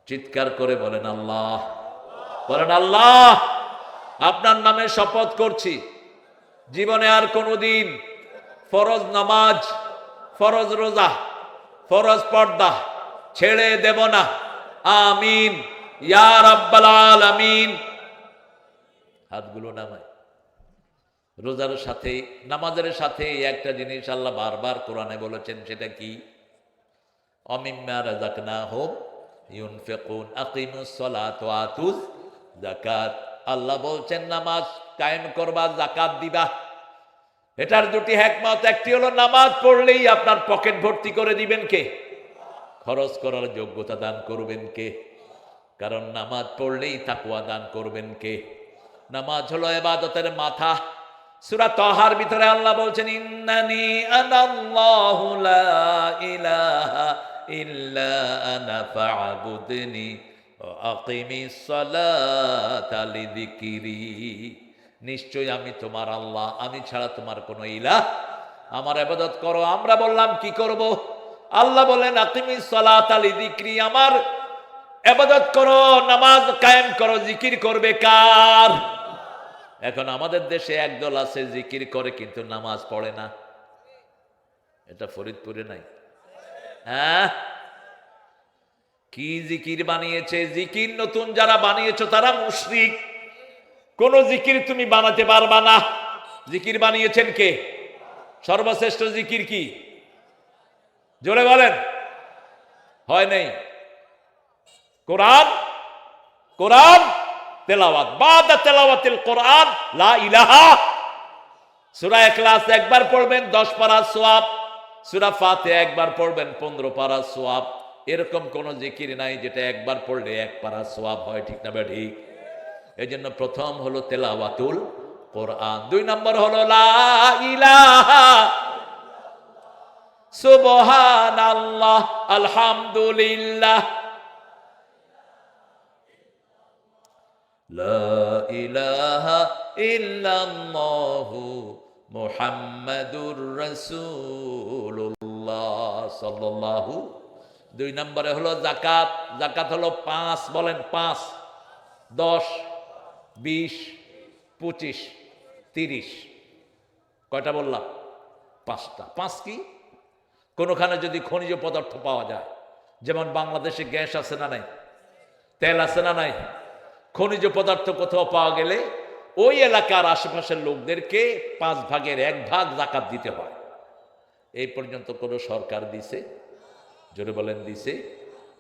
চিৎকার করে বলেন আল্লাহ। বলেন আল্লাহ, আপনার নামে শপথ করছি, জীবনে আর কোনোদিন ফরজ নামাজ, ফরজ রোজা, ফরজ পর্দা ছেড়ে দেব না। আমিন ইয়া রাব্বাল আলামিন। হাতগুলো নামায়। রোজার সাথে নামাজের সাথে একটা জিনিস আল্লাহ বারবার কোরআনে বলেছেন, সেটা কি? অমিম্মা রাযাকনাহুম ইউনফিকুন আকিমুস সালাত ওয়া আতুজ যাকাত। আল্লাহ বলছেন নামাজ কায়েম করবা, যাকাত দিবা। এটার দুটি হিকমত, একটি হলো নামাজ পড়লেই আপনার পকেট ভর্তি করে দিবেন কে? খরচ করার যোগ্যতা দান করবেন কে? কারণ নামাজ পড়লেই তাকওয়া দান করবেন কে? নামাজ হলো ইবাদতের মাথা। সূরা তাহার ভিতরে আল্লাহ বলছেন, ইন্নানি আনাল্লাহু লা ইলাহা ইল্লা আনা ফা'বুদনি ওয়া আকিমিস সালাতা লিযিকরি। নিশ্চয়ই আমি তোমার আল্লাহ, আমি ছাড়া তোমার কোনো ইলাহ, আমার ইবাদত করো। আমরা বললাম কি করব? আল্লাহ বলেন আকিমিস সালাতা লিযিকরি, আমার ইবাদত করো, নামাজ কায়েম করো। জিকির করবে কার? এখন আমাদের দেশে একদল আছে জিকির করে কিন্তু নামাজ পড়ে না। এটা ফরিদপুরে নাই? হ্যাঁ, কি জিকির বানিয়েছে? জিকির নতুন যারা বানিয়েছো তারা মুশরিক। কোন জিকির তুমি বানাতে পারবা না। জিকির বানিয়েছেন কে? সর্বশ্রেষ্ঠ জিকির কি? জোরে বলেন। হয় নাই? কোরআন, কোরআন তেলাওয়াত। বাদা তেলাওয়াতিল কোরআন লা ইলাহা। সূরা ইখলাস একবার পড়বেন 10 পারা সওয়াব, সূরা ফাতিহা একবার পড়বেন 15 পারা সওয়াব। এরকম কোন জিকির নাই যেটা একবার পড়লে 1 পারা সওয়াব হয়। ঠিক না ঠিক? এজন্য প্রথম হলো তেলাওয়াতুল কোরআন, 2 নম্বর হলো লা ইলাহা সুবহানাল্লাহ আলহামদুলিল্লাহ। লা ইলাহা ইল্লাল্লাহু মুহাম্মাদুর রাসূলুল্লাহ সাল্লাল্লাহু। 2 নম্বরে হলো যাকাত। যাকাত হলো 5, বলেন 5, 10, 20, 25, 30। কয়টা বললাম? 5টা। 5 কি? কোনখানে যদি খনিজ পদার্থ পাওয়া যায়, যেমন বাংলাদেশে গ্যাস আছে না নাই, তেল আছে না নাই, খনিজ পদার্থ কোথাও পাওয়া গেলে ওই এলাকার আশেপাশের লোকদেরকে 5 ভাগের 1 ভাগ যাকাত দিতে হয়। এই পর্যন্ত কোন সরকার দিছে? জোরে বলেন দিছে?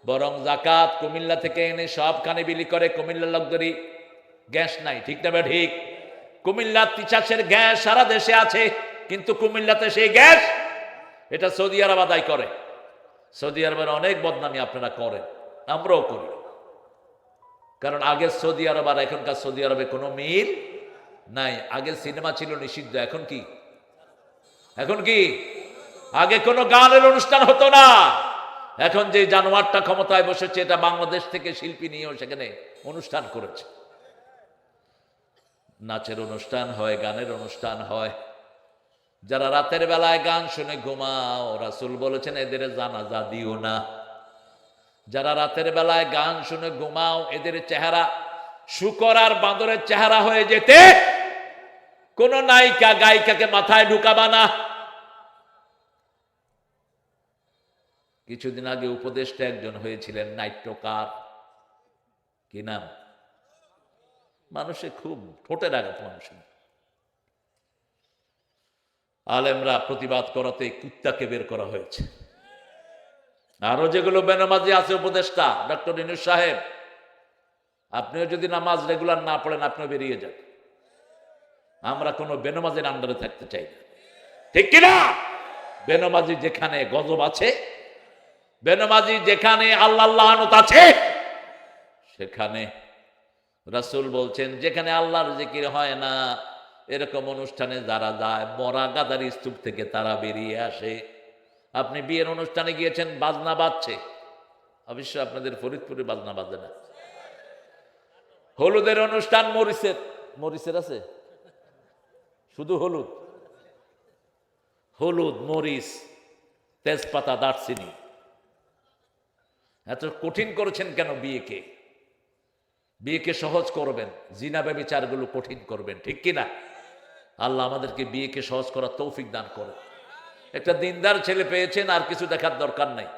বরং যাকাত কুমিল্লা থেকে এনে সবখানে বিলি করে। কুমিল্লার লোকদেরই গ্যাস নাই। ঠিক না ঠিক? কুমিল্লার তিতাসের গ্যাস সারা দেশে আছে, কিন্তু কুমিল্লাতে সেই গ্যাস, এটা সৌদি আরব আদায় করে। সৌদি আরবের অনেক বদনামি আপনারা করেন, আমরাও করি। কারণ আগের সৌদি আরব আর এখনকার সৌদি আরবে কোনো মিল নাই। আগে সিনেমা ছিল নিষিদ্ধ, এখন কি? এখন কি? আগে কোনো গানের অনুষ্ঠান হতো না। এখন যে জানোয়ারটা ক্ষমতায় বসেছে, এটা বাংলাদেশ থেকে শিল্পী নিয়েও সেখানে অনুষ্ঠান করেছে। নাচের অনুষ্ঠান হয়, গানের অনুষ্ঠান হয়। যারা রাতের বেলায় গান শুনে ঘুমাও, রাসূল বলেছেন এদের জানাজা দিও না। যারা রাতের বেলায় গান শুনে ঘুমাও, এদের চেহারা শূকর আর বাঁদরের চেহারা হয়ে যেতে কোন নায়িকা গায়িকাকে মাথায় ঢুকাবা না। কিছুদিন আগে উপদেষ্টা একজন হয়েছিলেন, নাট্যকার। কি নাম? মানুষে খুব ঠোঁটের আঘাত। মানুষের আলেমরা প্রতিবাদ করাতে কুত্তাকে বের করা হয়েছে। আরো যেগুলো বেনামাজি আছে, উপদেষ্টা ডক্টর ইউনূস সাহেব, আপনিও যদি নামাজ রেগুলার না পড়েন, আপনিও বেরিয়ে যান। আমরা কোনো বেনামাজির আন্ডারে থাকতে চাই না। ঠিক কিনা? বেনামাজি যেখানে গজব আছে, বেনামাজি যেখানে আল্লাহ লানত আছে, সেখানে রাসূল বলছেন যেখানে আল্লাহর জিকির হয় না, এরকম অনুষ্ঠানে যারা যায়, মরা গাদার স্তূপ থেকে তারা বেরিয়ে আসে। আপনি বিয়ের অনুষ্ঠানে গিয়েছেন, বাজনা বাজছে, অবশ্য আপনাদের ফরিদপুরে বাজনা বাজে না, হলুদের অনুষ্ঠান মরিচের, মরিচের আছে শুধু হলুদ, হলুদ মরিচ তেজপাতা দারচিনি। এত কঠিন করেছেন কেন বিয়েকে? বিয়েকে সহজ করবেন, জিনা ব্যভিচারগুলো কঠিন করবেন, ঠিক কিনা? আল্লাহ আমাদেরকে বিয়েকে সহজ করার তৌফিক দান করে। একটা দিনদার ছেলে পেয়েছেন, আর কিছু দেখার দরকার নাই,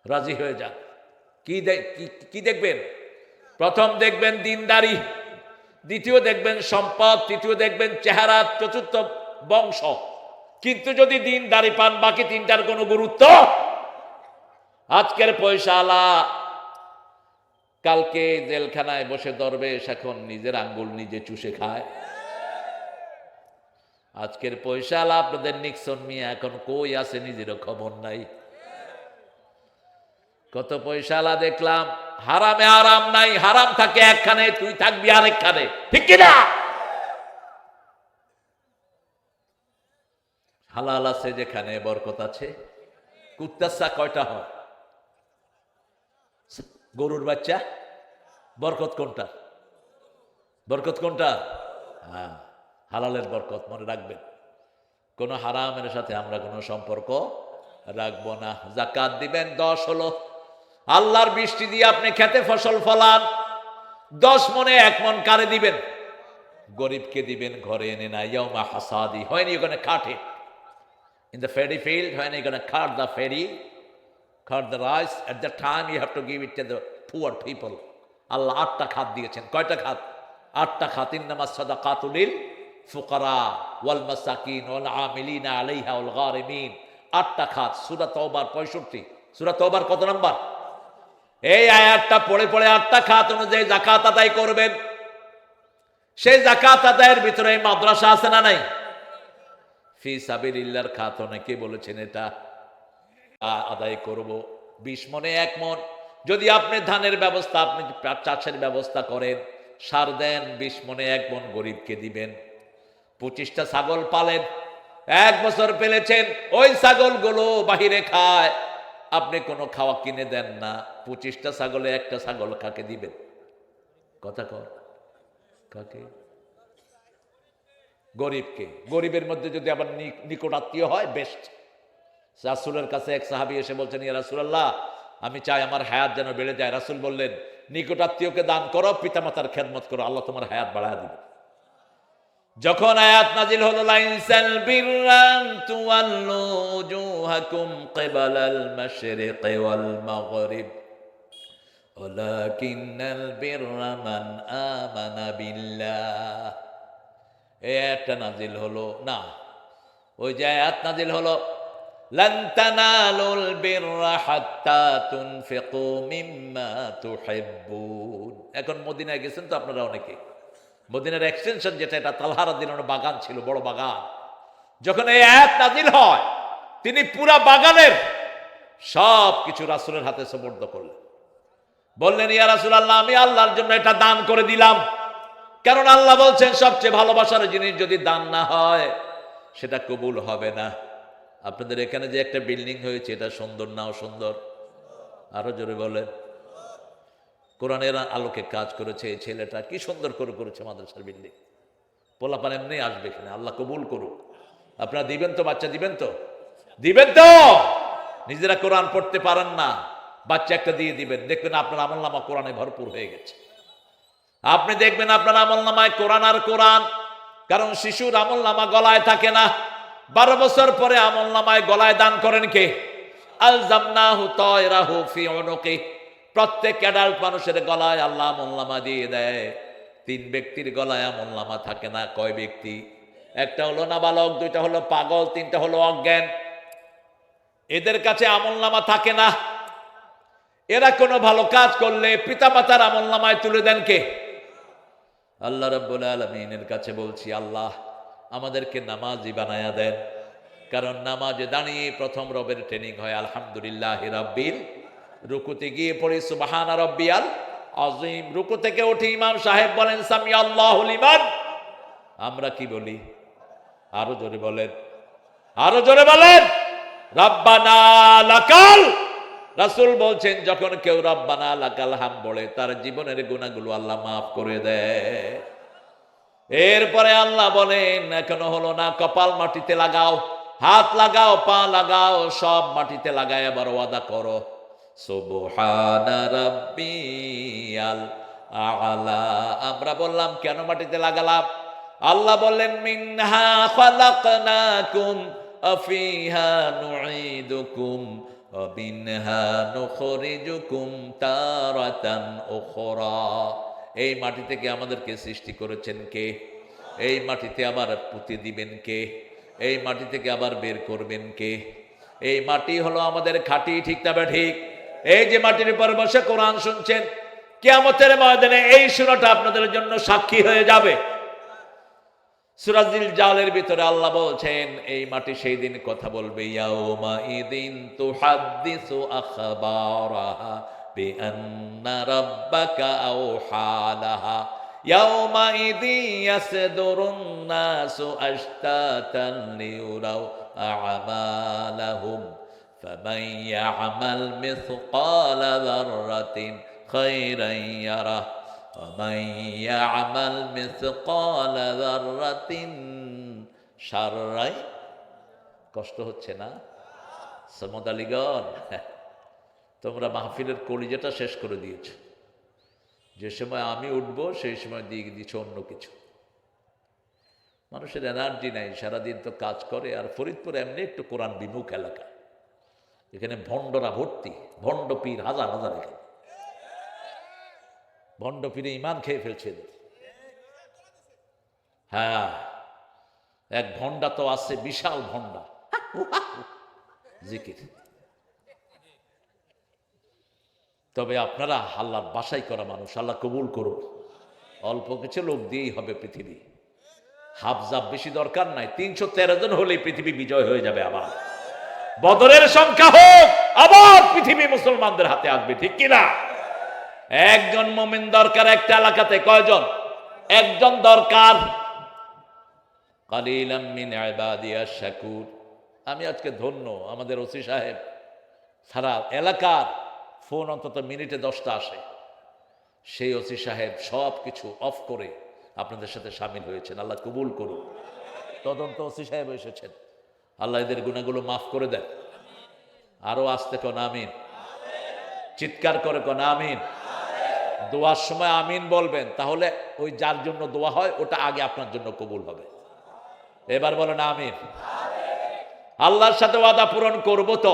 রাজি হয়ে যান। কি দেখবেন? প্রথম দেখবেন দিনদারি, দ্বিতীয় দেখবেন সম্পদ, তৃতীয় দেখবেন চেহারা, চতুর্থ বংশ। কিন্তু যদি দিনদারি পান, বাকি তিনটার কোনো গুরুত্ব। আজকের পয়সাওয়ালা কালকে জেলখানায় বসে দরবেশ, এখন নিজের আঙ্গুল নিজে চুষে খায়। আজকের পয়সাওয়ালা আপনাদের নিক্সন মিয়া এখন কই আছে নিজেরও খবর নাই। কত পয়সাওয়ালা দেখলাম হারামে আরাম নাই, হারাম থাকে একখানে, তুই থাকবি আরেকখানে, ঠিক কিনা? হালাল আছে যেখানে বরকত আছে। কুত্তার কয়টা হয়? গরুর বাচ্চা। বরকত কোনটা? বরকত কোনটা? হ্যাঁ, হালালের বরকত। মনে রাখবেন, কোন হারামের সাথে আমরা কোনো সম্পর্ক রাখবো না। যাকাত দিবেন 10 হলো, আল্লাহর বৃষ্টি দিয়ে আপনি খেতে ফসল ফলান, 10 মনে 1 মন কারে দিবেন? গরিবকে দিবেন, ঘরে এনে না। ইয়াউমা হাসাদি, when you gonna cut it in the paddy field, when you gonna cut the paddy, cut the rice, at that time you have to give it to the poor people. আল্লাহ 8টা খাত দিয়েছেন। কয়টা খাত? 8টা খাত। ইন্নামাস সাদাকাতু লিল ফুকারা ওয়াল মাসাকিন ওয়াল আমিলিনা আলাইহা ওয়াল গারিমিন। 8টা খাত। সূরা তাওবার 65। সূরা তাওবার কত নাম্বার? এই আয়াতটা পড়ে পড়ে 8টা খাত অনুযায়ী যাকাত আদায় করবেন। সেই যাকাত আদায়ের ভিতরে মাদ্রাসা আছে না নাই? ফি সাবিলিল্লাহর খাত অনেকে বলেছেন এটা আদায় করব। 20 মনে 1 মন। যদি আপনি ধানের ব্যবস্থা, আপনি চাষের ব্যবস্থা করেন, সার দেন, 20 মনে 1 মন গরিবকে দিবেন। 25টা ছাগল পালেন, 1 বছর পেলেছেন, ওই ছাগলগুলো বাহিরে খায়, আপনি কোনো খাওয়া কিনে দেন না। 25টা ছাগলে 1টা ছাগল কাকে দিবেন? কথা কর, কাকে? গরিবকে। গরিবের মধ্যে যদি আবার নিকট আত্মীয় হয়, বেস্ট। রাসূলের কাছে এক সাহাবী এসে বলছেন, ইয়া রাসূলুল্লাহ, আমি চাই আমার হায়াত যেন বেড়ে যায়। রাসূল বললেন, নিকট আত্মীয়কে দান করো, পিতামাতার খেদমত করো, আল্লাহ তোমার হায়াত বাড়ায় দিবে। যখন আয়াত নাজিল হলো, লাইসাল বিররান তুওয়াল্লু উজুহাকুম কিবালাল মাশরিকি ওয়াল মাগরিব ওয়ালাকিন্নাল বিররা মান আমানা বিল্লাহ। এই আয়াতটা নাজিল হলো না, ওই যে আয়াত নাজিল হলো, লান তানালুল বিররা হাত্তা তুনফিকু মিম্মা তুহিব্বুন। এখন মদিনায় গেছেন তো আপনারা অনেকে, মদিনার এক্সটেনশন যেটা, এটা তালহা রাদিয়াল্লাহু আনহু বাগান ছিল, বড় বাগান। যখন এই আয়াত নাজিল হয়, তিনি পুরা বাগানের সব কিছু রাসূলের হাতে সুপর্দ করলেন। বললেন, ইয়া রাসূলুল্লাহ, আমি আল্লাহর জন্য এটা দান করে দিলাম। কারণ আল্লাহ বলছেন, সবচেয়ে ভালোবাসার জিনিস যদি দান না হয়, সেটা কবুল হবে না। আপনাদের এখানে যে একটা বিল্ডিং হয়েছে, এটা সুন্দর নাও সুন্দর? আরো জোরে বলেন। কোরআনের আলোকে কাজ করেছে এই ছেলেটা, কি সুন্দর করে করেছে মাদ্রাসার বিল্ডিং। পোলাপান এমনি আসবে এখানে, আল্লাহ কবুল করুক। আপনারা দিবেন তো? বাচ্চা দিবেন তো? দিবেন তো? নিজেরা কোরআন পড়তে পারেন না, বাচ্চা একটা দিয়ে দিবেন, দেখবেন আপনার আমলনামা কোরআনে ভরপুর হয়ে গেছে। আপনি দেখবেন আপনার আমলনামায় কোরআন আর কোরআন। কারণ শিশুর আমলনামা গলায় থাকে না, 12 বছর পরে আমলনামায় গলায় দান করেন কে? আলজামনাহু তায়রাহু ফি উনুকি। প্রত্যেক অ্যাডাল্ট মানুষের গলায় আল্লাহ আমলনামা দিয়ে দেয়। 3 ব্যক্তির গলায় আমলনামা থাকে না। কয় ব্যক্তি? একটা হলো নাবালক, 2টা হলো পাগল, 3টা হলো অজ্ঞান। এদের কাছে আমলনামা থাকে না। এরা কোনো ভালো কাজ করলে পিতামাতার আমলনামায় তুলে দেন কে? আল্লাহ রাব্বুল আলামিনের কাছে বলছি, আল্লাহ আমাদেরকে নামাজি বানায়া দেন। কারণ নামাজে দাঁড়িয়ে প্রথম রবের ট্রেনিং হয় আলহামদুলিল্লাহি রাব্বিল। রুকুতে গিয়ে পড়ি সুবহানা রাব্বিয়াল আযীম। রুকু থেকে উঠে ইমাম সাহেব বলেন সামি আল্লাহু লিমান। আমরা কি বলি? আরো জোরে বলেন, আরো জোরে বলেন, রাব্বানা লাকাল রাসূল বলছেন যখন কেউ রব্বানা লাকাল হাম বলে তার জীবনের গুনাহগুলো আল্লাহ মাফ করে দেয়। এরপরে আল্লাহ বলেন এখনো হলো না, কপাল মাটিতে লাগাও, হাত লাগাও, পা লাগাও, সব মাটিতে লাগায় আবার ওয়াদা করো সুবহানা রাব্বিয়াল আ'লা। আমরা বললাম কেন মাটিতে লাগালাম? আল্লাহ বললেন মিনহা খালাকনাকুম ওয়া ফিহা নুঈদুকুম ওয়া মিনহা নুখরিজুকুম তারাতান উখরা। এই মাটি থেকে আমাদেরকে সৃষ্টি করেছেন কে? এই মাটিতে আবার পুঁতে দিবেন কে? এই মাটি থেকে আবার বের করবেন কে? এই মাটি হলো আমাদের খাঁটি, ঠিক না ঠিক? এই যে মাটির উপর বসে কোরআন শুনছেন, কিয়ামতের ময়দানে এই সূরাটা আপনাদের জন্য সাক্ষী হয়ে যাবে। সূরা জিলজালের ভিতরে আল্লাহ বলছেন এই মাটি সেই দিন কথা বলবে, ইয়াউমা ইদিন তুহাদ্দিসু আখবারাহা বিআন্না রাব্বাকা আওহা লাহা ইয়াউমা ইদি ইয়াসদুরুন নাসু আশতাতান লিউরাউ আ'মালাহুম ফামান ইয়া'মাল মিসকালা যাররাতিন খায়রান ইয়ারাহ ومن يعمل مثقال ذرة شرا। কষ্ট হচ্ছে না সমদ আলীগণ? তোমরা মাহফিলের কলিজাটা শেষ করে দিয়েছ। যে সময় আমি উঠব সেই সময় দিয়ে দিচ্ছ অন্য কিছু। মানুষের এনার্জি নাই, সারাদিন তো কাজ করে। আর ফরিদপুর এমনি একটু কোরআন বিমুখ এলাকা, এখানে ভণ্ডরা ভর্তি, ভণ্ড পীর হাজার হাজার। এখানে ভণ্ড পীরে ইমান খেয়ে ফেলছে। হ্যাঁ, এক ভণ্ডা তো আছে, বিশাল ভণ্ডা, জিকির। তবে আপনারা আল্লাহর বাসাই করা মানুষ, আল্লাহ কবুল করুন। অল্প কিছু লোক দিয়েই হবে পৃথিবী, হাফজাব বেশি দরকার নাই। 313 জন হলেই পৃথিবী বিজয় হয়ে যাবে। আবার বদরের সংখ্যা হোক, আবার পৃথিবী মুসলমানদের হাতে আসবে, ঠিক কিনা? একজন মুমিন দরকার একটা এলাকাতে। কয়জন? একজন দরকার। কালিলাম মিন ইবাদিয়াশ শাকুর। আমি আজকে ধন্য, আমাদের ওসি সাহেব সারা এলাকার ফোন অন্তত মিনিটে 10টা আসে। সেই ওসি সাহেব সব কিছু অফ করে আপনাদের সাথে সামিল হয়েছেন। আল্লাহ কবুল করুন। তদন্ত ওসি সাহেব এসেছেন, আল্লাহ এদের গুনাহগুলো মাফ করে দেন। আরো আসতে কোন আমিন, চিৎকার করে কোন আমিন। দোয়ার সময় আমিন বলবেন, তাহলে ওই যার জন্য দোয়া হয় ওটা আগে আপনার জন্য কবুল হবে। এবার বলেন আমিন। আল্লাহর সাথে ওয়াদা পূরণ করব তো।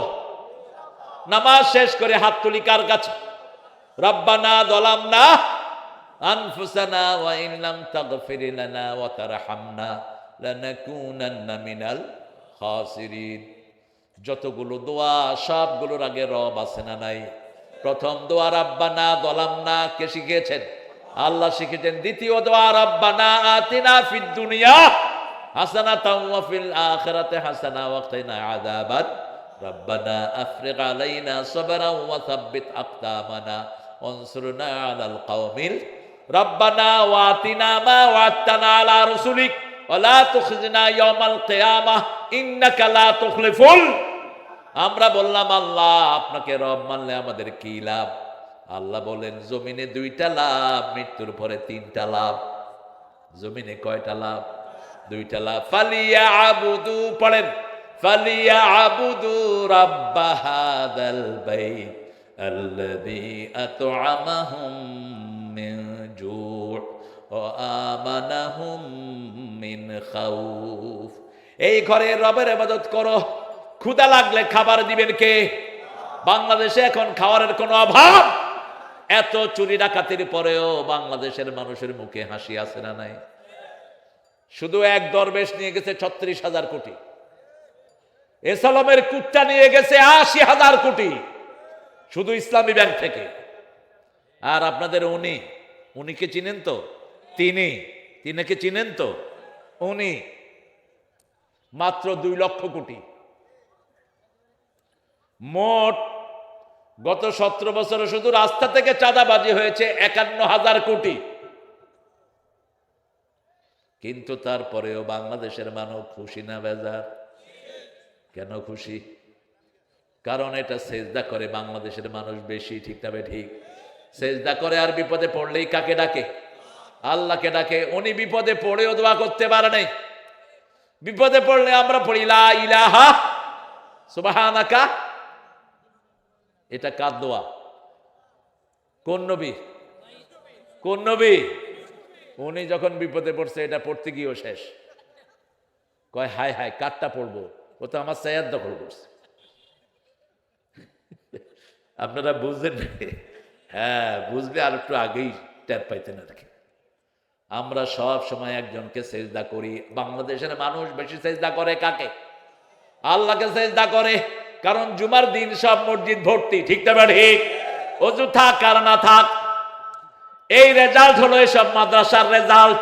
নামাজ শেষ করে হাত তুলি কার কাছে? রব্বানা যালামনা আনফুসানা ওয়া ইন লাম তাগফির লানা ওয়া তারহামনা লানাকুনান্না মিনাল খাসিরিন। যতগুলো দোয়া সবগুলোর আগে রব আছে না নাই? প্রথম দোয়া রব্বানা যালামনা কে শিখিয়েছেন? আল্লাহ শিখিয়েছেন। দ্বিতীয় দোয়া রব্বানা আতিনা ফিদ দুনিয়া হাসানাতাও ওয়া ফিল আখিরাতি হাসানা ওয়া কিনা আযাবান রব্বানা আফরিগ আলাইনা সাবরান ওয়া সাব্বিত আকদামানা ওয়ানসুরনা আলাল কওমিল রব্বানা ওয়া আতিনা মা ওয়া'আদতানা আলা রাসূলিক ওয়া লা তুখজিনা ইয়াওমাল কিয়ামাহ ইন্নাকা লা তুখলিফুল। আমরা বললাম আল্লাহ আপনাকে রব মানলে আমাদের কি লাভ? আল্লাহ বলেন জমিনে 2টা লাভ, মৃত্যুর পরে 3টা লাভ। জমিনে কয়টা লাভ? 2টা লাভ। ফালিয়াবুদু, পড়েন, ফালিয়াবুদু রাব্ব হাদাল বাইত আল্লাযী আত'আমাহুম মিন জু' ওয়া আমানাহুম মিন খাউফ। এই ঘরের রবের ইবাদত করো, ক্ষুধা লাগলে খাবার দিবেন কে? বাংলাদেশে এখন খাবারের কোনো অভাব? এত চুরি ডাকাতির পরেও বাংলাদেশের মানুষের মুখে হাসি আছে না নাই? শুধু এক দরবেশ নিয়ে গেছে 36,000 কোটি, এসালামের কুত্তা নিয়ে গেছে 80,000 কোটি, শুধু ইসলামী ব্যাংক থেকে। আর আপনাদের উনিকে চিনেন তো? তিনিকে চিনেন তো? উনি মাত্র 2 লক্ষ কোটি। মোট গত 17 বছরে শুধু রাস্তা থেকে চাঁদাবাজি হয়েছে 51,000 কোটি। কিন্তু তারপরেও বাংলাদেশের মানুষ খুশি না বেজার? কেন খুশি? কারণ এটা সেজদা করে বাংলাদেশের মানুষ বেশি, ঠিক না ঠিক? সেজদা করে আর বিপদে পড়লেই কাকে ডাকে? আল্লাহকে ডাকে। উনি বিপদে পড়েও দোয়া করতে পারে নাই। বিপদে পড়লে আমরা পড়ি লা ইলাহা সুবহানাকা। এটা কার দোয়া? কোন নবী? কোন নবী? উনি যখন বিপদে পড়ছে এটা পড়তে গিয়েও শেষ। কয় হায় হায় কারটা পড়বো, ও তো আমার সায়াদ দখল করছে। আপনারা বুঝলেন? হ্যাঁ, বুঝলে আর একটু আগেই টের পাইতেন আর কি। আমরা সব সময় একজনকে সেজদা করি। বাংলাদেশের মানুষ বেশি সেজদা করে কাকে? আল্লাহকে সেজদা করে। কারণ জুমার দিন সব মসজিদ ভর্তি, ঠিক না ঠিক? অজু থাক আর না থাক, এই রেজাল্ট হলো এসব মাদ্রাসার রেজাল্ট।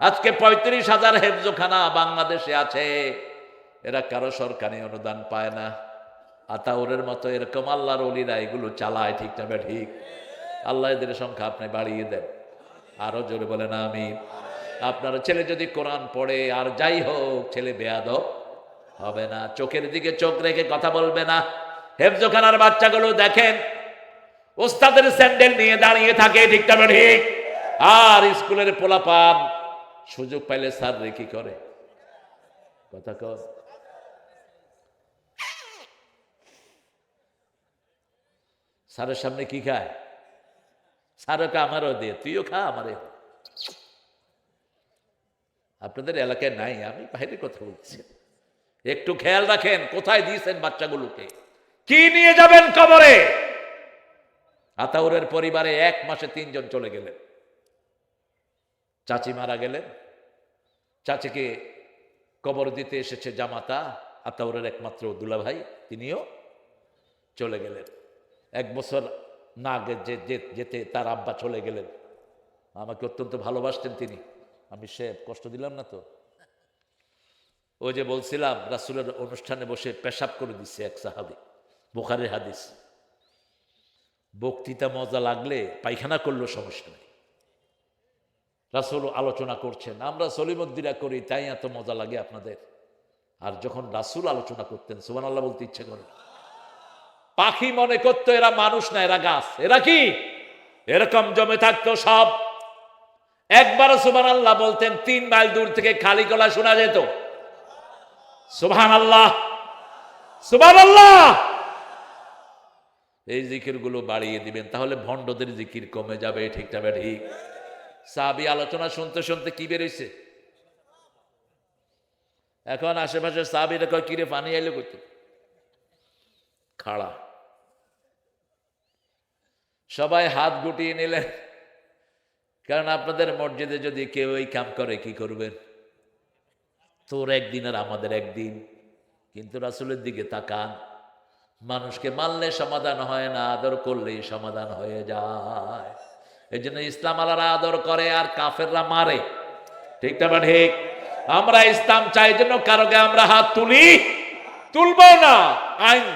আজকে 35,000 হেফজখানা বাংলাদেশে আছে, এরা কারো সরকারি অনুদান পায় না। আতাউরের মতো এরকম আল্লাহর ওলিরা এগুলো চালায়, ঠিক না ঠিক? আল্লাহ এদের সংখ্যা আপনি বাড়িয়ে দেন। আরো জোরে বলেন আমিন। আপনার ছেলে যদি কোরআন পড়ে আর যাই হোক, ছেলে বেয়াদব হবে না। চোখের দিকে চোখ রেখে কথা বলবে না। হেফজখানার বাচ্চাগুলো দেখেন ওস্তাদের স্যান্ডেল নিয়ে দাঁড়িয়ে থাকে, ঠিক না ঠিক? আর স্কুলের পোলাপান সুযোগ পাইলে স্যার রে কি করে? কথা কর। স্যারের সামনে কি খায়? স্যারকে আমারও দে, তুইও খা আমারে। আপনাদের এলাকায় নাই, আমি বাইরে কথা বলছি। একটু খেয়াল রাখেন কোথায় দিয়েছেন বাচ্চাগুলোকে, কি নিয়ে যাবেন কবরে। আতাউরের পরিবারে 1 মাসে 3 জন চলে গেলেন। চাচি মারা গেলেন, চাচিকে কবর দিতে এসেছে জামাতা, আতাউরের একমাত্র দুলাভাই, তিনিও চলে গেলেন। 1 বছর না যেতে তার আব্বা চলে গেলেন। আমাকে অত্যন্ত ভালোবাসতেন তিনি। আমি সে কষ্ট দিলাম না তো? ওই যে বলছিলাম রাসূলের অনুষ্ঠানে বসে পেশাব করে দিচ্ছে এক সাহাবী, বুখারীর হাদিস। বক্তৃতা মজা লাগলে পায়খানা করলেও সমস্যা নেই। রাসূল আলোচনা করছেন, আমরা সলিমুদ্দিরা করি তাই এত মজা লাগে আপনাদের। আর যখন রাসূল আলোচনা করতেন সুবহানাল্লাহ বলতে ইচ্ছে করে। পাখি মনে করতো এরা মানুষ না, এরা গাছ। এরা কি এরকম জমে থাকতো সব। একবার সুবহানাল্লাহ বলতেন 3 মাইল দূর থেকে খালি গলা শোনা যেত। সুবহানাল্লাহ সুবহানাল্লাহ। এই জিকিরগুলো বাড়িয়ে দিবেন, তাহলে ভণ্ডদের জিকির কমে যাবে, ঠিক না ঠিক? সাহাবী আলোচনা শুনতে শুনতে কি বেরোইছে? এখন আশেপাশে সাহাবীরা কয় কিরে পানি আইলো কইতে? খাড়া। সবাই হাত গুটিয়ে নিলেন। কারণ আপনাদের মসজিদে যদি কেউ এই কাম করে কি করবেন? তোর একদিন আর আমাদের একদিন। কিন্তু রাসূলের দিকে তাকান, মানুষকে মারলে সমাধান হয় না, আদর করলেই সমাধান হয়ে যায়। এই জন্য ইসলাম আলারা আদর করে আর কাফেররা মারে, ঠিক না ঠিক? আমরা ইসলাম চাই জন্য কারোকে আমরা হাত তুলবো না। আইন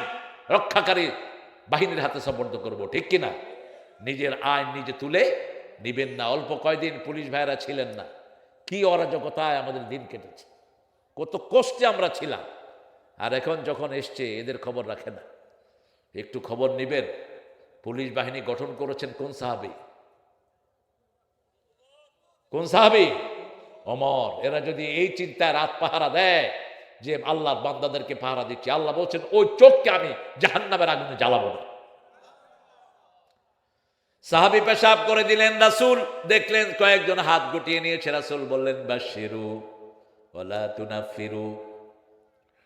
রক্ষাকারী বাহিনীর হাতে সুপর্দ করব, ঠিক কিনা? নিজের আইন নিজে তুলে নিবেন না। অল্প কয়দিন পুলিশ ভাইরা ছিলেন না, কি অরাজকতায় আমাদের দিন কেটেছে, কত কষ্টে আমরা ছিলাম। আর এখন যখন এসছে এদের খবর রাখে না। একটু খবর নিবেন, পুলিশ বাহিনী গঠন করেছেন কোন সাহাবী? কোন সাহাবী? ওমর। এরা যদি এই চিন্তায় রাত পাহারা দেয় যে আল্লাহর বান্দাদেরকে পাহারা দিচ্ছে, আল্লাহ বলছেন ওই চোখকে আমি জাহান্নামের আগুনে জ্বালাবো না। সাহাবী পেশাব করে দিলেন, রাসূল দেখলেন কয়েকজন হাত গুটিয়ে নিয়েছে। রাসূল বললেন বাশিরু ওয়ালা তুনাফিরু,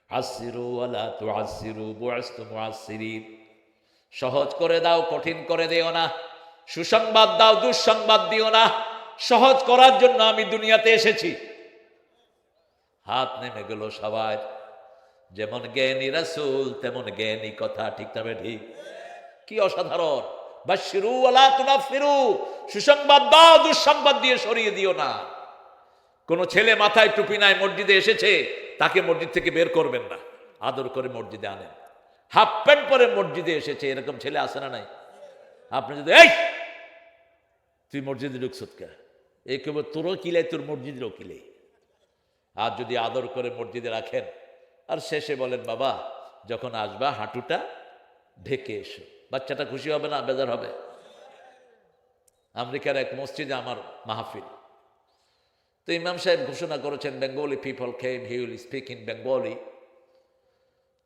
আসিরু ওয়ালা তুআসিরু, বুইসতু মুআসসিরিন। সহজ করে দাও, কঠিন করে দিও না। সুসংবাদ দাও, দুঃসংবাদ দিও না। সহজ করার জন্য আমি দুনিয়াতে এসেছি। হাত নেমে গেল সবাই। যেমন জ্ঞানী রাসূল তেমন জ্ঞানী কথা, ঠিক না ঠিক? কি অসাধারণ! বাশিরু ওয়ালা তুনাফিরু, সুসংবাদ দাও, দুঃসংবাদ দিয়ে সরিয়ে দিও না। কোন ছেলে মাথায় টুপি নাই মসজিদে এসেছে, তাকে মসজিদ থেকে বের করবেন না, আদর করে মসজিদে আনেন। হাফ প্যান্ট পরে মসজিদে এসেছে, এরকম ছেলে আসে না নাই? আপনি যদি এই তুই মসজিদে ঢুকছত কে, এই কেবল তোরও কিলাই, তোর মসজিদেরও কিলাই। আর যদি আদর করে মসজিদে রাখেন আর শেষে বলেন বাবা যখন আসবা হাঁটুটা ঢেকে এসো। বাচ্চাটা খুশি হবে না বেজার হবে? আমেরিকার এক মসজিদে আমার মাহফিল, তো ইমাম সাহেব ঘোষণা করেছেন Bengali people came, he will speak in Bengali.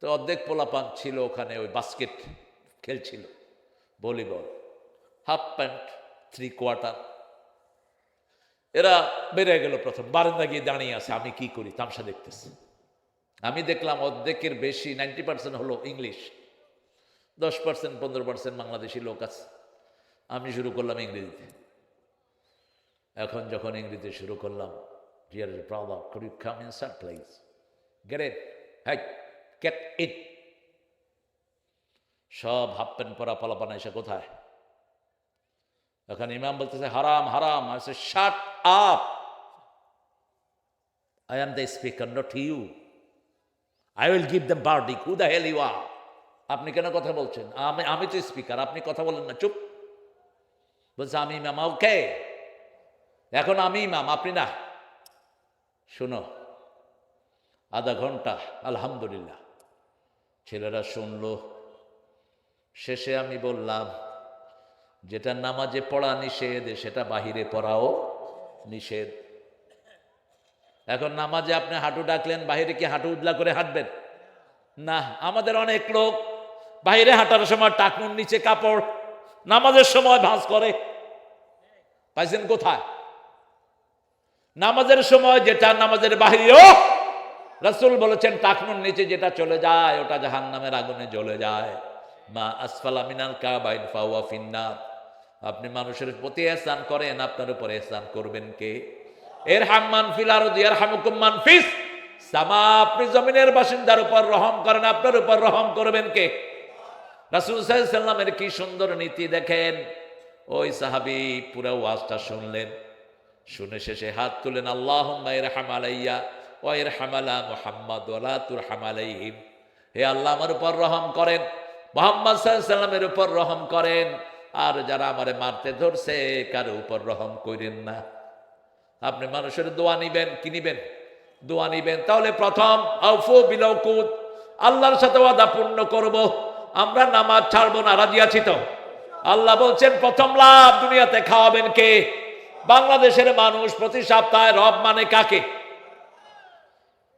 তো অর্ধেক পোলাপান ছিল ওখানে, ওই বাস্কেট খেলছিল, ভলিবল, হাফ প্যান্ট 3/4। এরা বেড়ে গেল, প্রথম বারান্দা গিয়ে দাঁড়িয়ে আছে, আমি কি করি তামসা দেখতেছি। আমি দেখলাম অর্ধেকের বেশি 90% হলো ইংলিশ, 10% 15% বাংলাদেশি লোক আছে। আমি শুরু করলাম ইংরেজিতে। এখন যখন ইংরেজিতে শুরু করলাম, dear brother, could you come inside please, get in, hey get in. সব হাফ প্যান্ট পরা পালাপানা এসে কোথায়? এখন ইমাম বলতেছে হারাম হারাম। I say shut up, I am the speaker, not you. I will give them verdict. Who the hell you are? আপনি কেন কথা বলছেন? আমি তো স্পিকার, আপনি কথা বলেন না, চুপ। বলছে আমি ইমাম। ওকে, এখন আমি ইমাম, আপনি না। শুনো, আধা ঘন্টা আলহামদুলিল্লাহ ছেলেরা শুনলো। শেষে আমি বললাম, যেটা নামাজে পড়া নিষেধ সেটা বাহিরে পড়াও নিষেধ। এখন নামাজে আপনি হাঁটু ডাকলেন, বাহিরে কি হাঁটু উদলা করে হাঁটবেন? না। আমাদের অনেক লোক বাহিরে হাঁটার সময় টাকনুর নিচে কাপড়, নামাজের সময় ভাঁজ করে। পাইছেন কোথায়? নামাজের সময় যেটা নামাজের বাহিরেও রাসূল বলেছেন টাকনুর নিচে যেটা চলে যায় ওটা জাহান্নামের আগুনে জ্বলে যায়। মা আসফালা মিনাল কাবাইন ফাওয়া ফিন্নার। আপনি মানুষের প্রতি ইহসান করেন, আপনার উপর ইহসান করবেন কে? ইরহাম মান ফিল আরদি ইয়ারহামুকুম মান ফিস সামা। আপনি জমিনের বাসিন্দার উপর রহম করেন, আপনার উপর রহম করবেন কে? রাসূল সাল্লাল্লাহু আলাইহি সাল্লামের কি সুন্দর নীতি দেখেন। ওই সাহাবী পুরো ওয়াজটা শুনলেন, শুনে শেষে হাত তুলেন, আল্লাহুম্মা ইরহাম আলাইয়া ওয়া ইরহাম আলা মুহাম্মাদ ওয়া লা তুরহাম আলাইহিম। হে আল্লাহ, আমার উপর রহম করেন, মুহাম্মদ সাল্লাল্লাহু আলাইহি সাল্লামের উপর রহম করেন, আর যারা আমারে মারতে ধরছে কারো উপর রহম করেন না। আপনি মানুষের দোয়া নিবেন, কি নিবেন? দোয়া নিবেন। তাহলে প্রথম আউফু বিল উকুদ, আল্লাহর সাথে ওয়াদা পূর্ণ করব, আমরা নামাজ ছাড়বো না। রাজি আছি তো? আল্লাহ বলছেন প্রথম লাভ দুনিয়াতে খাওয়াবেন কে? বাংলাদেশের মানুষ প্রতি সপ্তাহে রব মানে কাকে?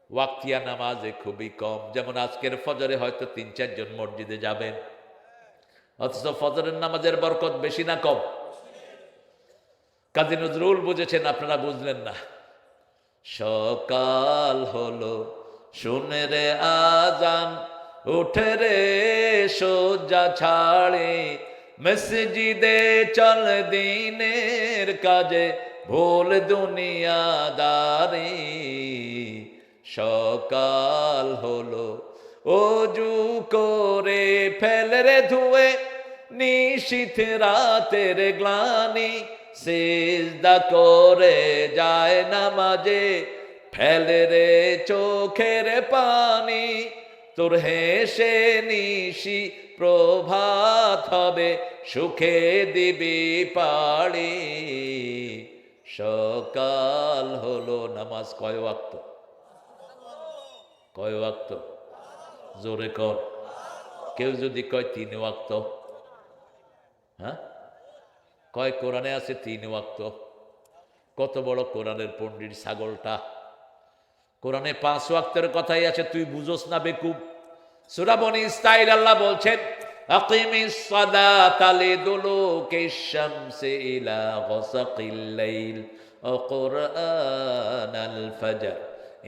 ওয়াক্তিয়া নামাজে খুবই কম। যেমন আজকের ফজরে হয়তো 3-4 জন মসজিদে যাবেন, অথচ ফজরের নামাজের বরকত বেশি না কম? কাজী নজরুল বুঝেছেন, আপনারা বুঝলেন না। সকাল হলো শুনে রে আজান, উঠে রে শয্যা ছাড়ে, মসজিদে চল দিনের কাজে, ভুল দুনিয়াদারি। সকাল হলো ওযু করে ফেল রে ধুয়ে, নিশীথ রাতের গ্লানি, সিজদা করে যায় নামাজে, ফেল রে চোখের পানি। তোর হেসে নিশি প্রভাত হবে, সুখে দিবি পাড়ি। সকাল হলো। নামাজ কয় ওয়াক্ত? কয় ওয়াক্ত? জোরে কর। কেউ যদি কয় 3 ওয়াক্ত, হ্যাঁ কয় কোরআনে আছে 3 ওয়াক্ত। কত বড় কোরআনের পণ্ডিত ছাগলটা! কোরআনে 5 ওয়াক্তের কথাই আছে, তুই বুঝোস না বেকুব। সূরা বনী ইসরাঈল আল্লাহ বলছেন, আকিমিস সালাতা লিদুলুকিশ শামসি ইলা গাসাকিল লাইল ওয়া কুরআনাল ফাজর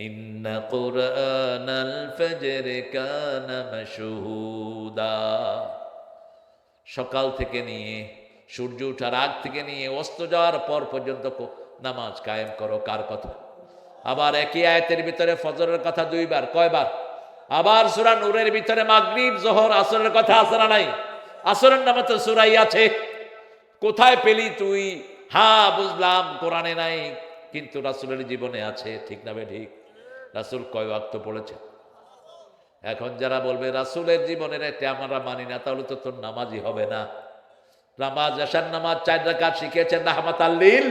ইন্না কুরআনাল ফাজরি কানা মাশহুদা। সকাল থেকে নিয়ে সূর্য ওঠার আগ থেকে নিয়ে অস্ত যাওয়ার পর পর্যন্ত নামাজ কায়েম করো। কার কথা? আবার একই আয়াতের ভিতরে ফজরের কথা 2 বার। কয়বার? আবার সূরা নূরের ভিতরে মাগরিব, যোহর, আসরের কথা আছে না নাই? আসরের নামে তো সূরাই আছে। কোথায় পেলি তুই? হ্যাঁ বুঝলাম কোরআনে নাই, কিন্তু রাসূলের জীবনে আছে। ঠিক না ঠিক? রাসূল কয় ওয়াক্ত পড়েছে? এখন যারা বলবে রাসূলের জীবনের এটা আমরা মানি না, তাহলে তো তোর নামাজই হবে না। নামাজ, এশার নামাজ 4 রাকাত শিখিয়েছেন রাহমাতাল লিল,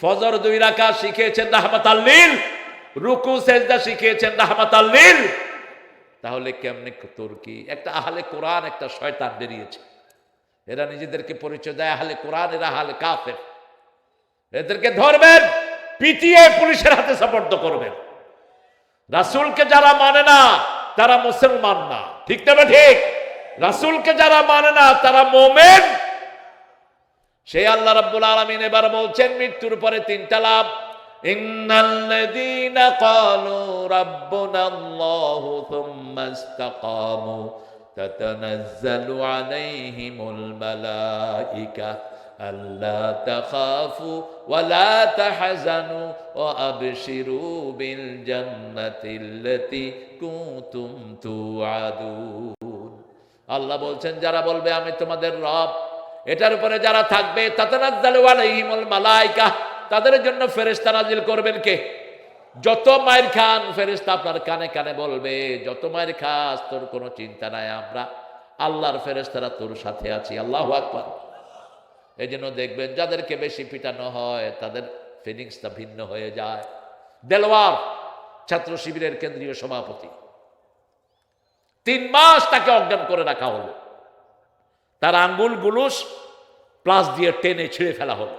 ফজর 2 রাকাত শিখিয়েছেন রাহমাতাল লিল, রুকু সেজদা শিখিয়েছেন রাহমাতাল লিল। তাহলে কেমনে তোর কি? একটা আহলে কোরআন, একটা শয়তান বেরিয়েছে। এরা নিজেদেরকে পরিচয় দেয় আহলে কোরআন, এরা আহলে কাফের। এদেরকে ধরবেন, পিটিয়ে পুলিশের হাতে সুপর্দ করবেন। রাসূলকে যারা মানে না তারা মুসলমান না, ঠিক না ঠিক? রাসূলকে যারা মানে না তারা মুমিন। সেই আল্লাহ রাব্বুল আলামিন এবার বলছেন মৃত্যুর পরে তিনটা লাভ। ইন্নাল্লাযীনা ক্বালু রাব্বুনাল্লাহু থুম্মা ইসতাকামু তাতানাজ্জালু আলাইহিমুল মালাইকা আল্লা তাখাফু ওয়া লা তাহজানু ওয়া আবশিরু বিল জান্নাতিল্লাতী কুনতুম তুআদুন। আল্লাহ বলছেন যারা বলবে আমি তোমাদের রব, এটার উপরে যারা থাকবে তাতানাজ্জালু আলাইহিমুল মালাইকা, তাদের জন্য ফেরেশতা নাজিল করবেন কে? যত মায়ের খান ফেরেশতা আপনার কানে কানে বলবে, যত মায়ের খাস তোর কোনো চিন্তা নাই, আমরা আল্লাহর ফেরেশতারা তোর সাথে আছি। আল্লাহু আকবার। এই জন্য দেখবেন যাদেরকে বেশি পিটানো হয় তাদের ফিলিংসটা ভিন্ন হয়ে যায়। দেলোয়ার ছাত্র শিবিরের কেন্দ্রীয় সভাপতি, 3 মাস তাকে অজ্ঞান করে রাখা হলো, তার আঙ্গুল গুলুস প্লাস দিয়ে টেনে ছিঁড়ে ফেলা হলো,